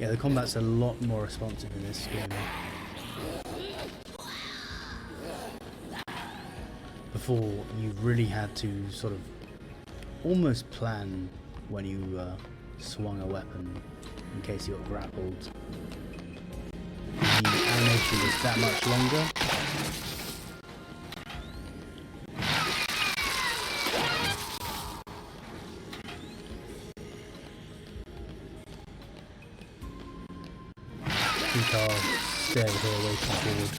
Yeah, the combat's a lot more responsive in this game. Before, you really had to sort of almost plan when you swung a weapon in case you got grappled. The animation was that much longer. think I'll stay over here waiting forward.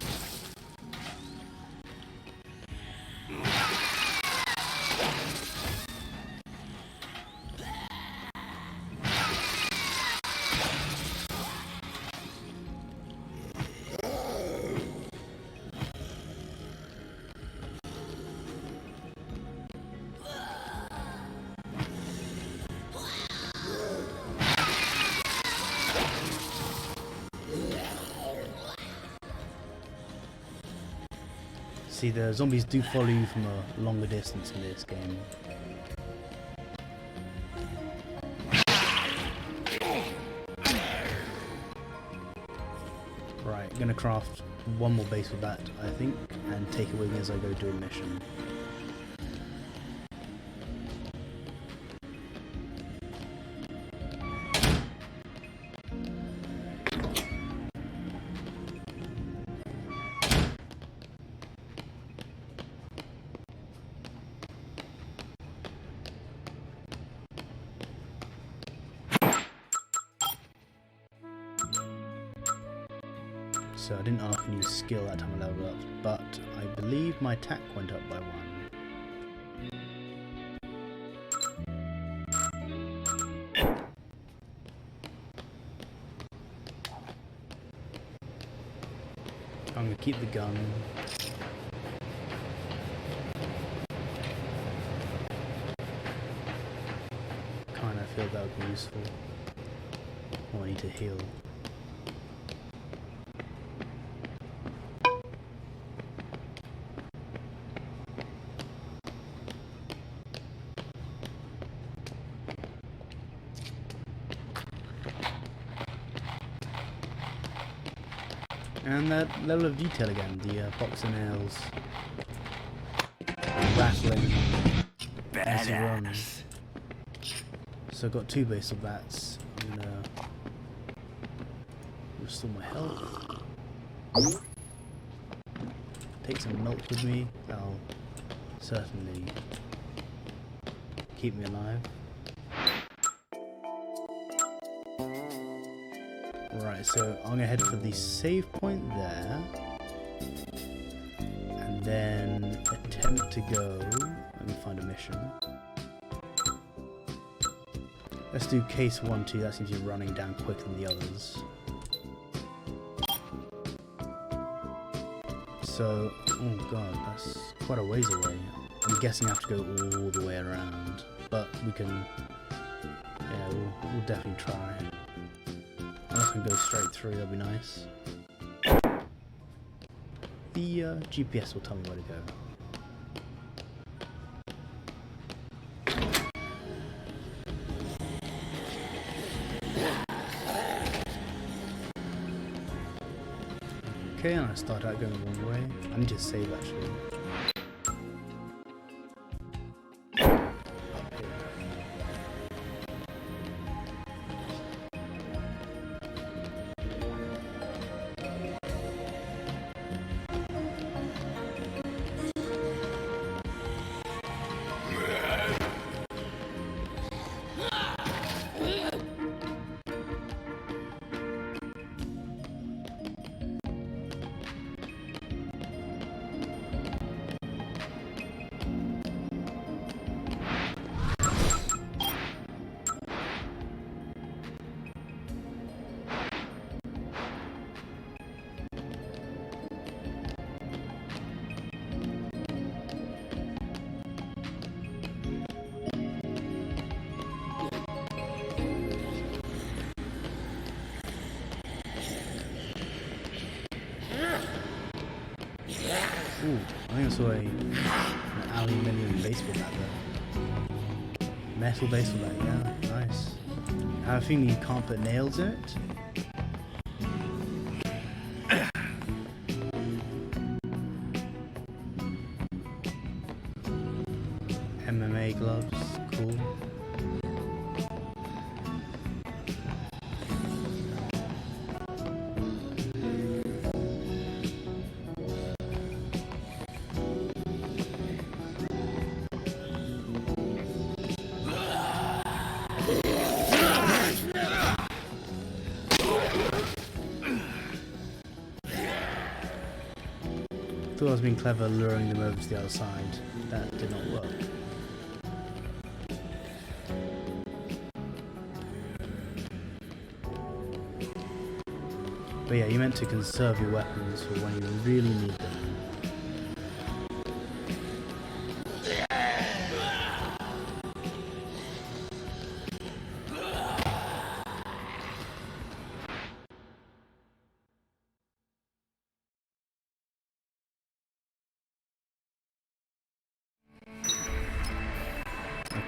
See, the zombies do follow you from a longer distance in this game. Right, gonna craft one more base with that, I think, and take a wing as I go do a mission. So I didn't unlock a new skill that time I leveled up, but I believe my attack went up by 1. I'm going to keep the gun. Kinda feel that would be useful. Oh, I need to heal. And that level of detail again, the box of nails rattling as he runs. So I've got 2 basal bats. I'm gonna restore my health. Take some milk with me, that'll certainly keep me alive. Right, so I'm gonna head for the save point there, and then attempt to go. Let me find a mission. Let's do case 1, 2. That seems to be running down quicker than the others. So, oh god, that's quite a ways away. I'm guessing I have to go all the way around, but we can. Yeah, we'll definitely try. I can go straight through, that'd be nice. The GPS will tell me where to go. Okay, and I start out going the wrong way. I need to save actually. Ooh, I think I saw an aluminium baseball bat there. Metal baseball bat, yeah, nice. I have a feeling you can't put nails in it. MMA gloves, cool. thought I was being clever luring them over to the other side. That did not work. But yeah, you meant to conserve your weapons for when you really need them.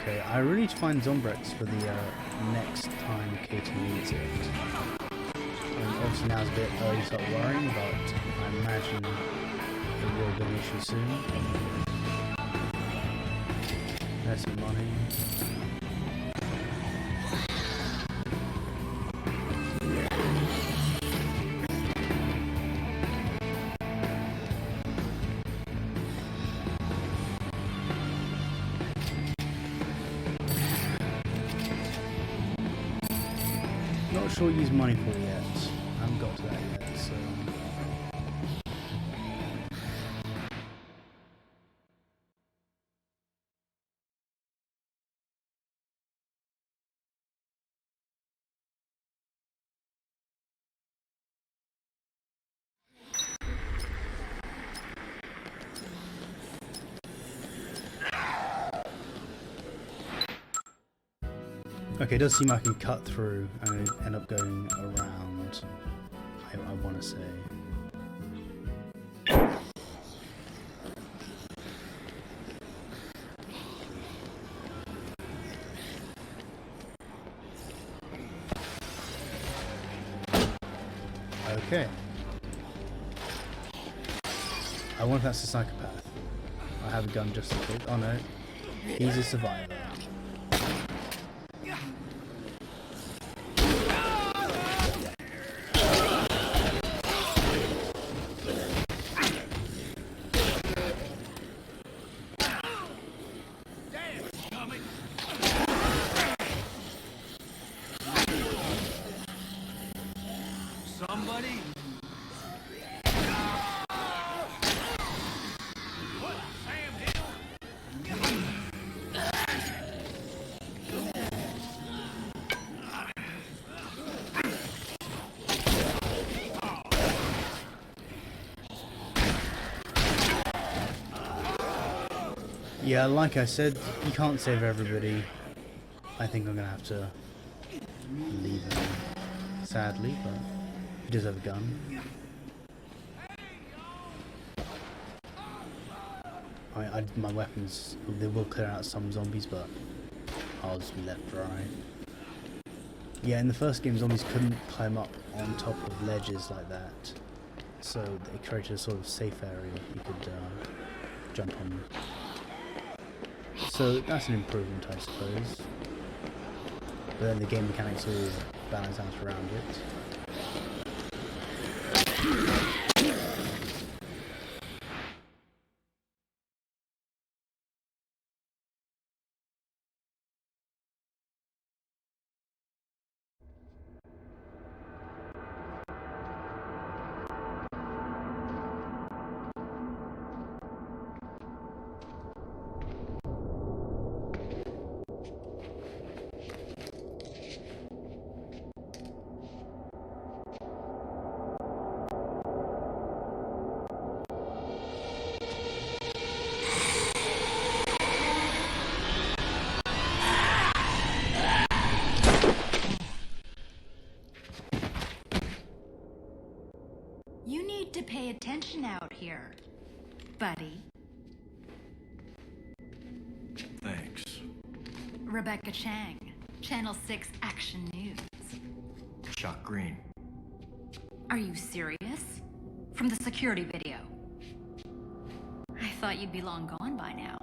Okay, I really need to find Zombrex for the next time Katie needs it. Obviously now's a bit early to start worrying, but I imagine it will be an issue soon. There's some money. Not sure what to use money for yet. I haven't got to that yet, so... Okay, it does seem I can cut through and end up going around, I want to say. Okay. I wonder if that's a psychopath. I have a gun just in case. Oh no, he's a survivor. Yeah, like I said, you can't save everybody. I think I'm gonna have to leave him, sadly, but he does have a gun. My weapons, they will clear out some zombies, but I'll just be left dry. Yeah, in the first game, zombies couldn't climb up on top of ledges like that, so it created a sort of safe area you could jump on. So that's an improvement, I suppose. But then the game mechanics all balance out around it. You need to pay attention out here, buddy. Thanks. Rebecca Chang, Channel 6 Action News. Chuck Green. Are you serious? From the security video. I thought you'd be long gone by now.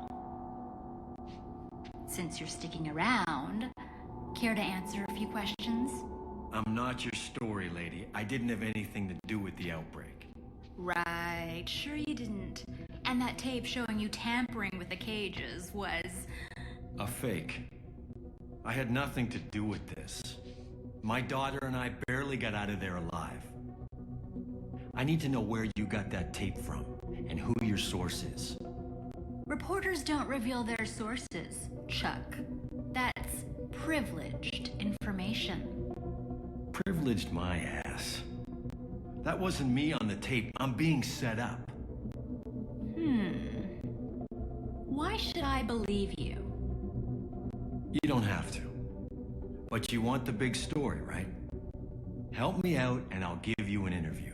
Since you're sticking around, care to answer a few questions? I'm not your story lady. I didn't have anything to do with the outbreak. Right, sure you didn't. And that tape showing you tampering with the cages was... a fake. I had nothing to do with this. My daughter and I barely got out of there alive. I need to know where you got that tape from, and who your source is. Reporters don't reveal their sources, Chuck. That's privileged information. Privileged my ass. That wasn't me on the tape. I'm being set up. Why should I believe you? You don't have to. But you want the big story, right? Help me out and I'll give you an interview.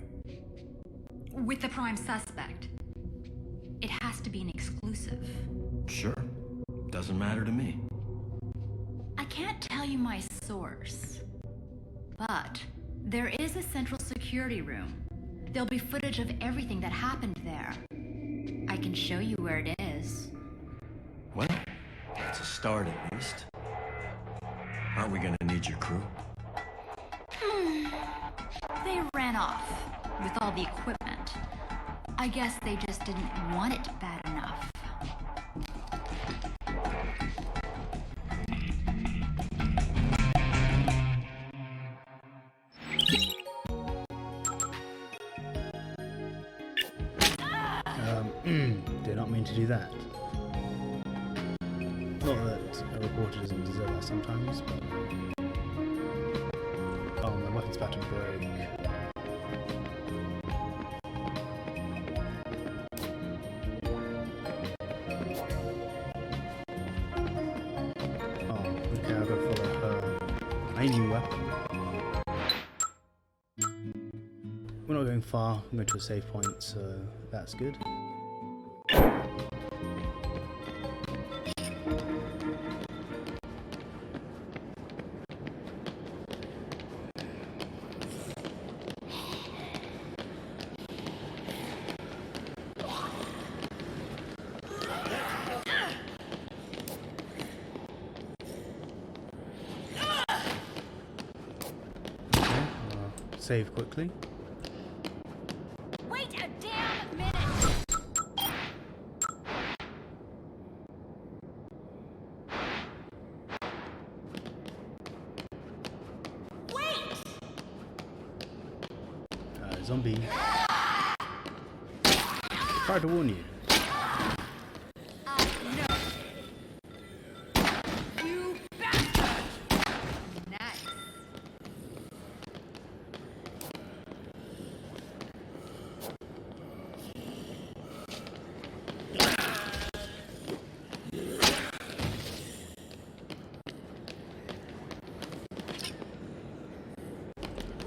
With the prime suspect. It has to be an exclusive. Sure. Doesn't matter to me. I can't tell you my source, but there is a central security room. There'll be footage of everything that happened there. I can show you where it is. Well, that's a start at least. Aren't we gonna need your crew? They ran off with all the equipment. I guess they just didn't want it bad enough. Did not mean to do that. Not that a reporter doesn't deserve that sometimes, but... Oh, my weapon's about to break. Oh, okay, I've got to follow her. I need a new weapon. We're not going far, I'm going to a save point, so that's good. Save quickly. Wait a damn minute! Wait! Zombie. Tried to warn you. No. You bastard! Nice.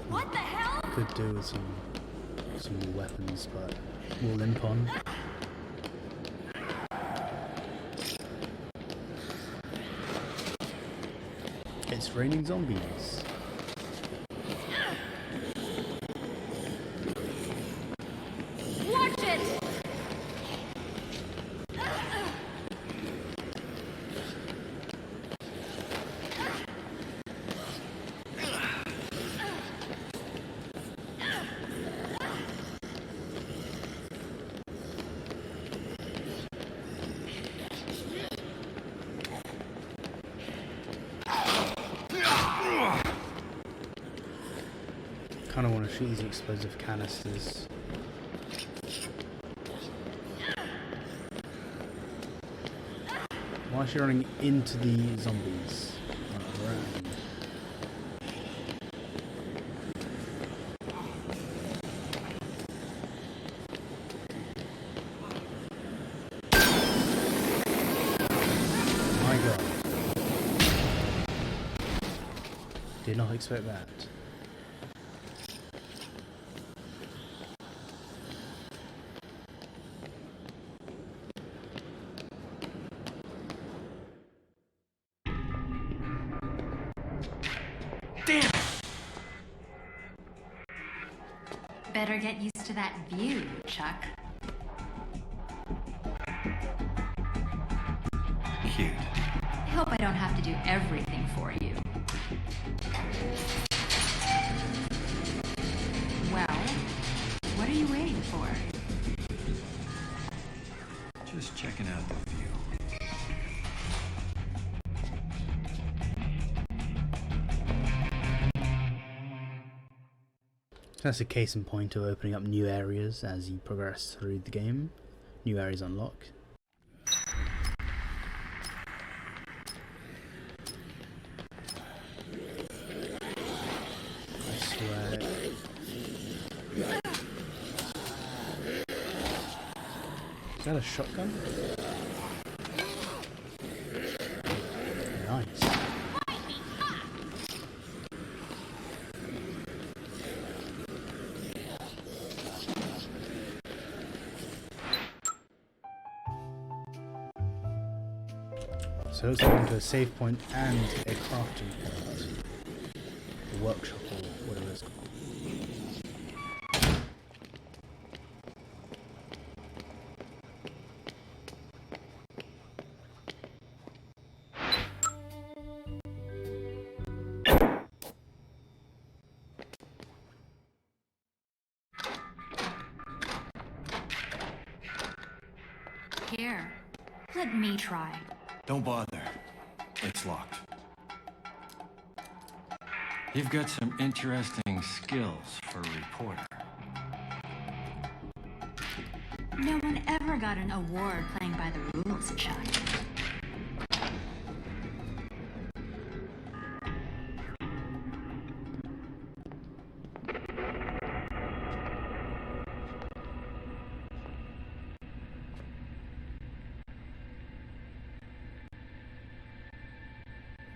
What the hell? Could do with some weapons, but we'll limp on. It's raining zombies. Watch it! Kind of want to shoot these explosive canisters. Why is she running into the zombies? Not around. My God. Did not expect that. Better get used to that view, Chuck. Cute. I hope I don't have to do everything for you. Well, what are you waiting for? Just checking out the view. That's a case in point of opening up new areas as you progress through the game. New areas unlock. I swear. Is that a shotgun? Nice. So let's go into a save point and a crafting point. A workshop or whatever it's called. Here, let me try. Don't bother. It's locked. You've got some interesting skills for a reporter. No one ever got an award playing by the rules, Chuck.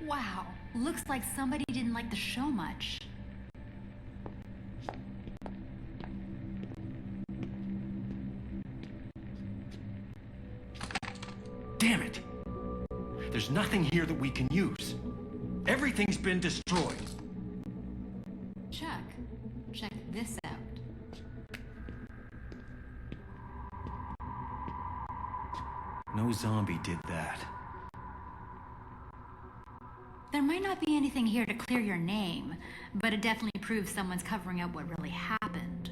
Wow, looks like somebody didn't like the show much. Damn it! There's nothing here that we can use. Everything's been destroyed. Chuck, check this out. No zombie did that. There might not be anything here to clear your name, but it definitely proves someone's covering up what really happened.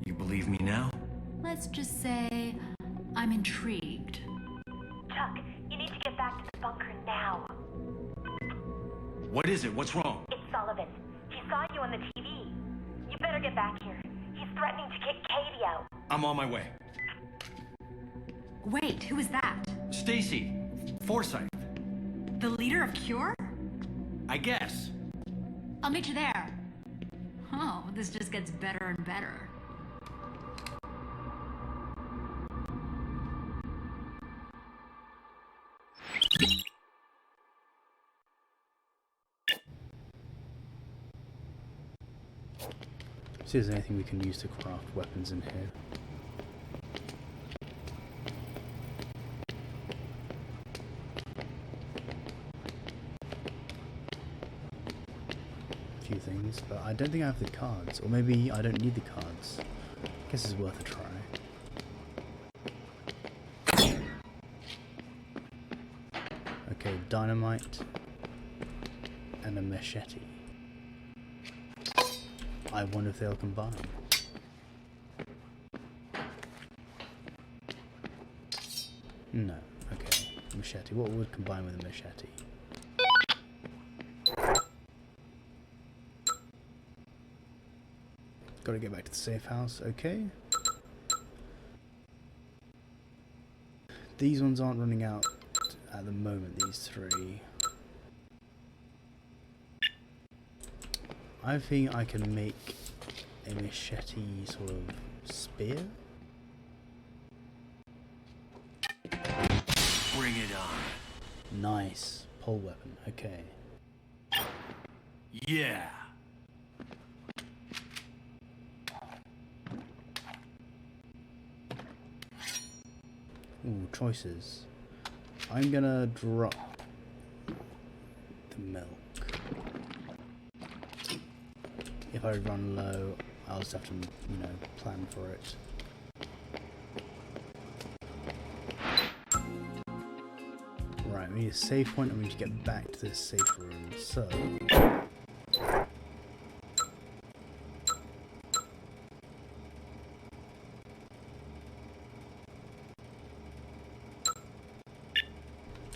You believe me now? Let's just say I'm intrigued. Chuck, you need to get back to the bunker now. What is it? What's wrong? It's Sullivan. He saw you on the TV. You better get back here. He's threatening to kick Katie out. I'm on my way. Wait, who is that? Stacy. Forsyth. The leader of Cure? I guess. I'll meet you there. Oh, this just gets better and better. See if there's anything we can use to craft weapons in here. Few things, but I don't think I have the cards, or maybe I don't need the cards. I guess it's worth a try. Okay, dynamite and a machete. I wonder if they'll combine. No. Okay, machete. What would combine with a machete? Gotta get back to the safe house, okay. These ones aren't running out at the moment, these three. I think I can make a machete sort of spear. Bring it on. Nice. Pole weapon, okay. Yeah. Ooh, choices. I'm gonna drop the milk. If I run low, I'll just have to, you know, plan for it. Right, we need a save point and we need to get back to this safe room, so...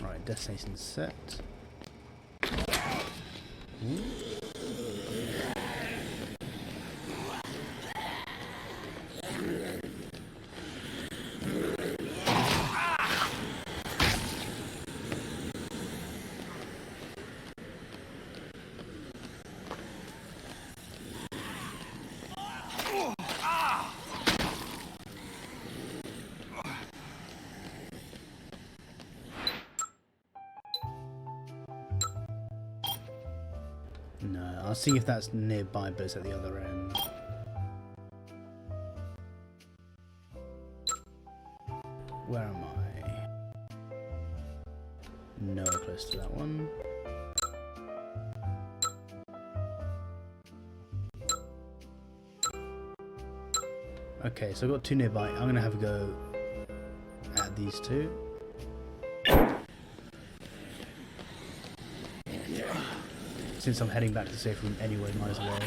Right, destination set. Ooh. I'll see if that's nearby, but it's at the other end. Where am I? Nowhere close to that one. Okay, so I've got 2 nearby. I'm gonna have a go at these 2. Since I'm heading back to the safe room anyway, might as well.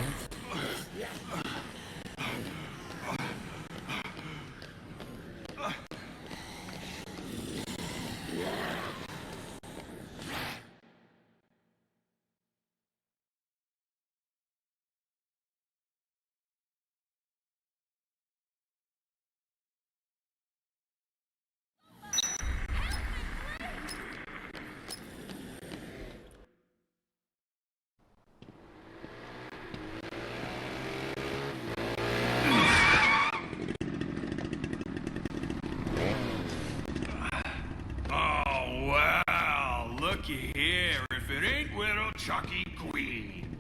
Looky here, if it ain't Widow Chucky Queen.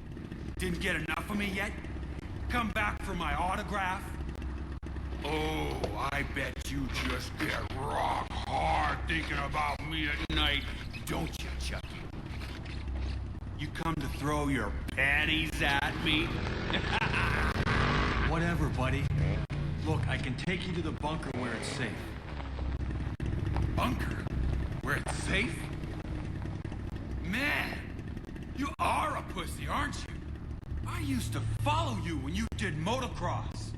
Didn't get enough of me yet? Come back for my autograph? Oh, I bet you just get rock hard thinking about me at night, don't you, Chucky? You come to throw your panties at me? Whatever, buddy. Look, I can take you to the bunker where it's safe. Bunker? Where it's safe? Man, you are a pussy, aren't you? I used to follow you when you did motocross.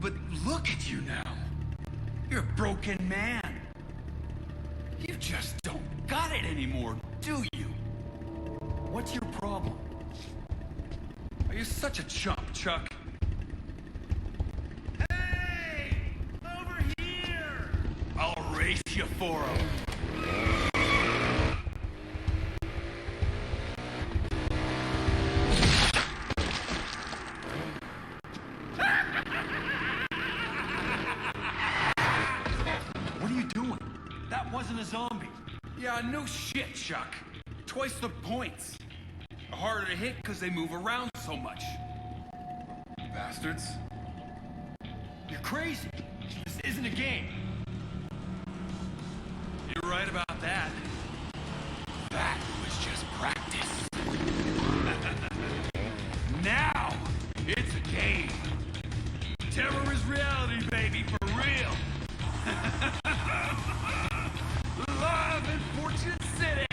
But look at you now. You're a broken man. You just don't got it anymore, do you? What's your problem? Are you such a chump, Chuck? Hey! Over here! I'll race you for him. A zombie. Yeah, no shit, Chuck. Twice the points. Harder to hit because they move around so much. Bastards. You're crazy. This isn't a game. You're right about that. That was just practice. Now, it's a game. Terror is reality, baby, for real. Live in Fortune City!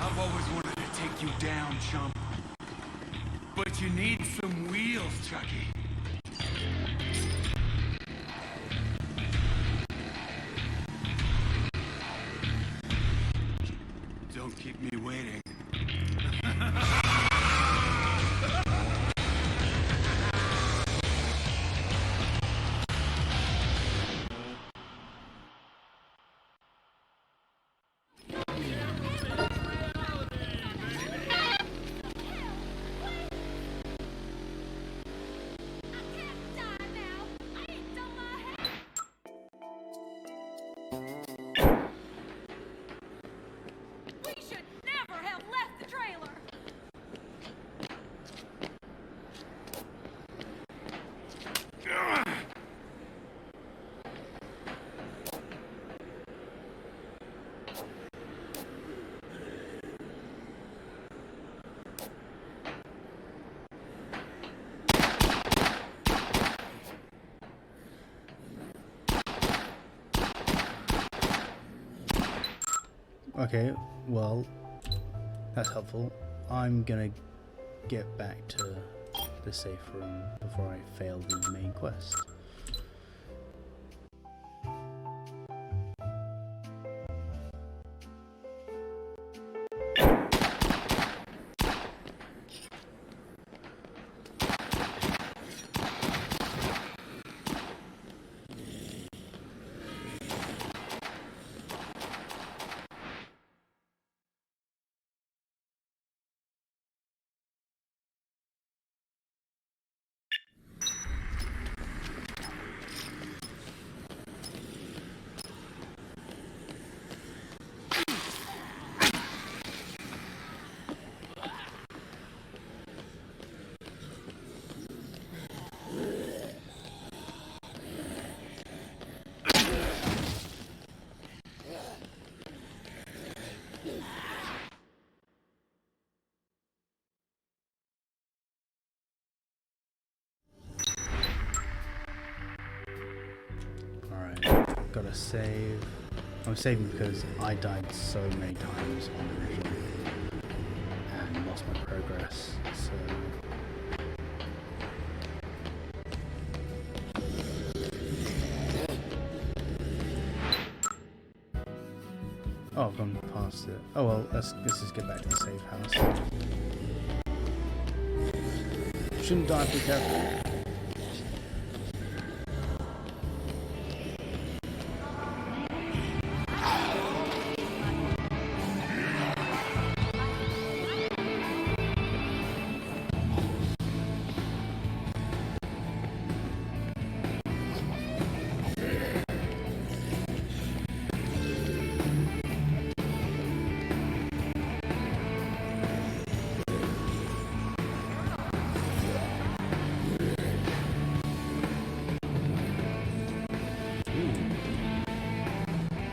I've always wanted to take you down, chump. But you need some wheels, Chucky. Don't keep me waiting. Okay, well, that's helpful. I'm gonna get back to the safe room before I fail the main quest. Gotta save. I'm saving because I died so many times on the original and lost my progress. So oh, I've gone past it. Oh well, let's just get back to the safe house. Shouldn't die, be careful.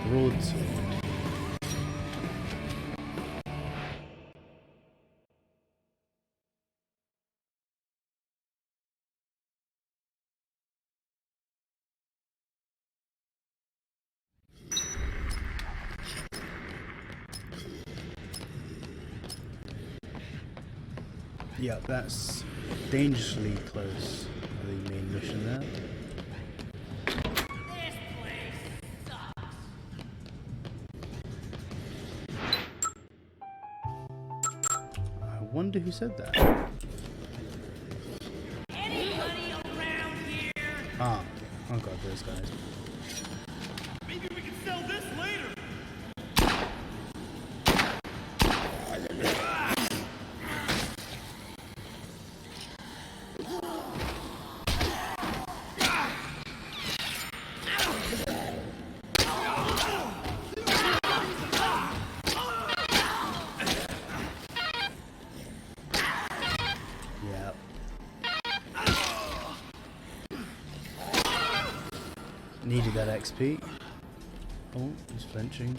Broadsword. Yeah, that's dangerously close to the main mission there. I wonder who said that. Anybody around here? Ah, oh god, those guys. Maybe we can sell this later. Needed that XP. Oh, he's flinching.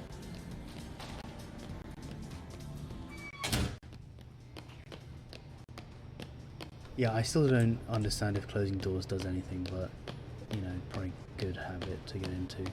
Yeah, I still don't understand if closing doors does anything, but, you know, probably good habit to get into.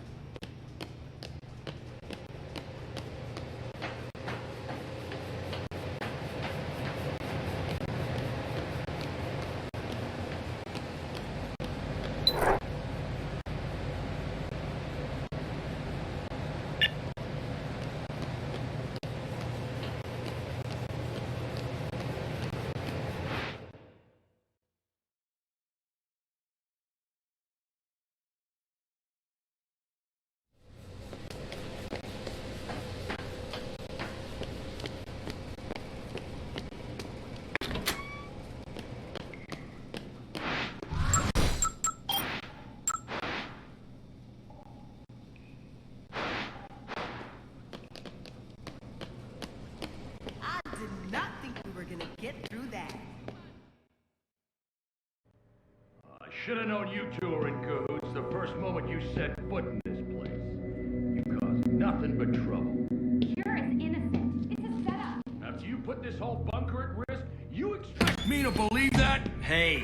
Should have known you two were in cahoots the first moment you set foot in this place. You caused nothing but trouble. Sure is innocent. It's a setup. After you put this whole bunker at risk, you expect me to believe that? Hey.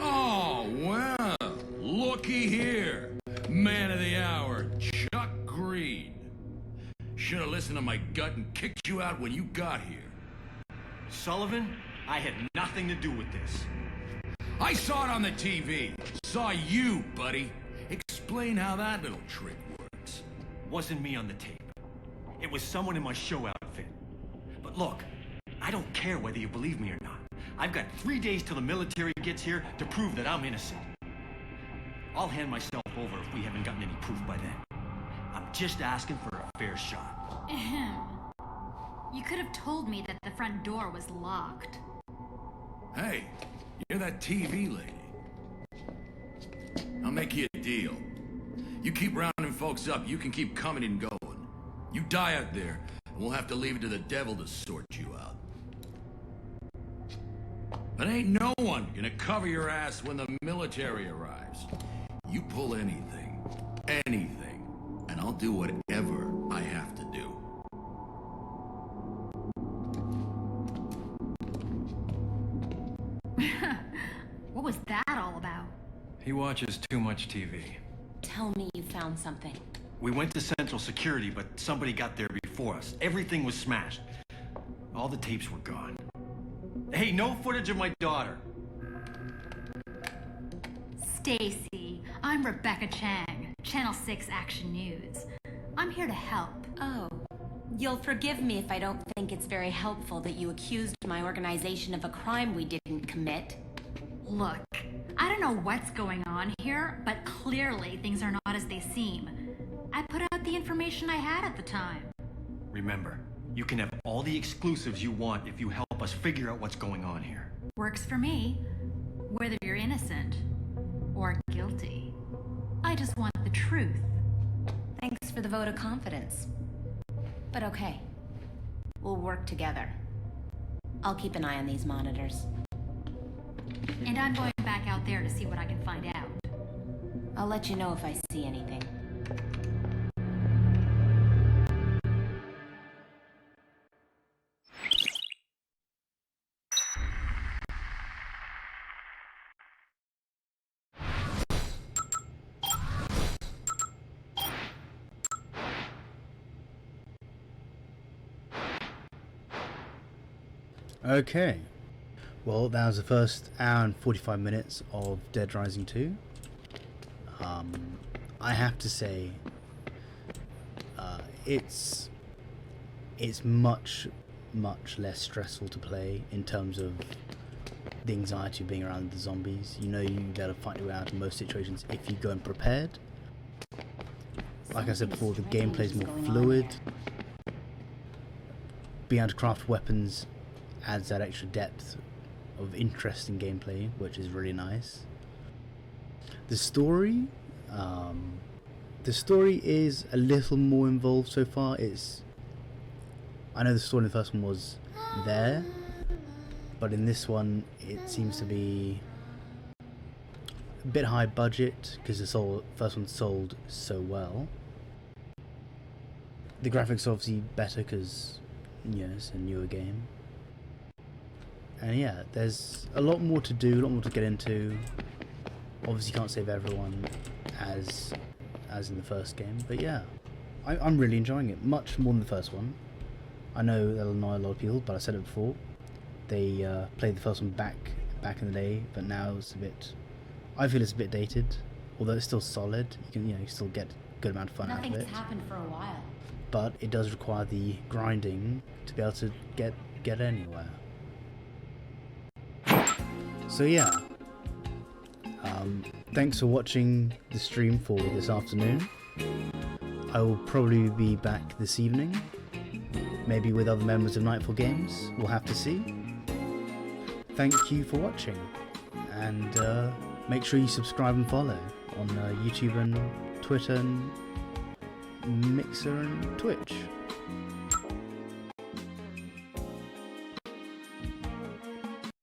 Oh, well. Looky here. Man of the hour, Chuck Green. Should have listened to my gut and kicked you out when you got here. Sullivan, I had nothing to do with this. I saw it on the TV. Saw you, buddy. Explain how that little trick works. Wasn't me on the tape. It was someone in my show outfit. But look, I don't care whether you believe me or not. I've got 3 days till the military gets here to prove that I'm innocent. I'll hand myself over if we haven't gotten any proof by then. I'm just asking for a fair shot. Ahem. You could have told me that the front door was locked. Hey, you're that TV lady. I'll make you a deal. You keep rounding folks up, you can keep coming and going. You die out there, and we'll have to leave it to the devil to sort you out. But ain't no one gonna cover your ass when the military arrives. You pull anything, and I'll do whatever I have to do. What was that all about? He watches too much TV. Tell me you found something. We went to Central Security, but somebody got there before us. Everything was smashed. All the tapes were gone. Hey, no footage of my daughter. Stacy, I'm Rebecca Chang, Channel 6 Action News. I'm here to help. Oh. You'll forgive me if I don't think it's very helpful that you accused my organization of a crime we didn't commit. Look, I don't know what's going on here, but clearly things are not as they seem. I put out the information I had at the time. Remember, you can have all the exclusives you want if you help us figure out what's going on here. Works for me, whether you're innocent or guilty. I just want the truth. Thanks for the vote of confidence. But okay, we'll work together. I'll keep an eye on these monitors. And I'm going back out there to see what I can find out. I'll let you know if I see anything. Okay, well that was the first hour and 45 minutes of Dead Rising 2. I have to say, it's much less stressful to play in terms of the anxiety of being around the zombies. You know you gotta fight your way out in most situations if you go in prepared. Like I said before, the gameplay is more fluid. Being able to craft weapons adds that extra depth of interesting gameplay, which is really nice. The story is a little more involved so far. I know the story in the first one was there, but in this one it seems to be a bit high budget because the first one sold so well. The graphics are obviously better because, you know, it's a newer game. And yeah, there's a lot more to do, a lot more to get into. Obviously can't save everyone as in the first game, but yeah, I'm really enjoying it, much more than the first one. I know that'll annoy a lot of people, but I said it before. They played the first one back in the day, but now it's I feel it's a bit dated, although it's still solid. You still get a good amount of fun out of it. Nothing's happened for a while. But it does require the grinding to be able to get anywhere. So yeah, thanks for watching the stream for this afternoon. I will probably be back this evening, maybe with other members of Nightfall Games, we'll have to see. Thank you for watching, and make sure you subscribe and follow on YouTube and Twitter and Mixer and Twitch.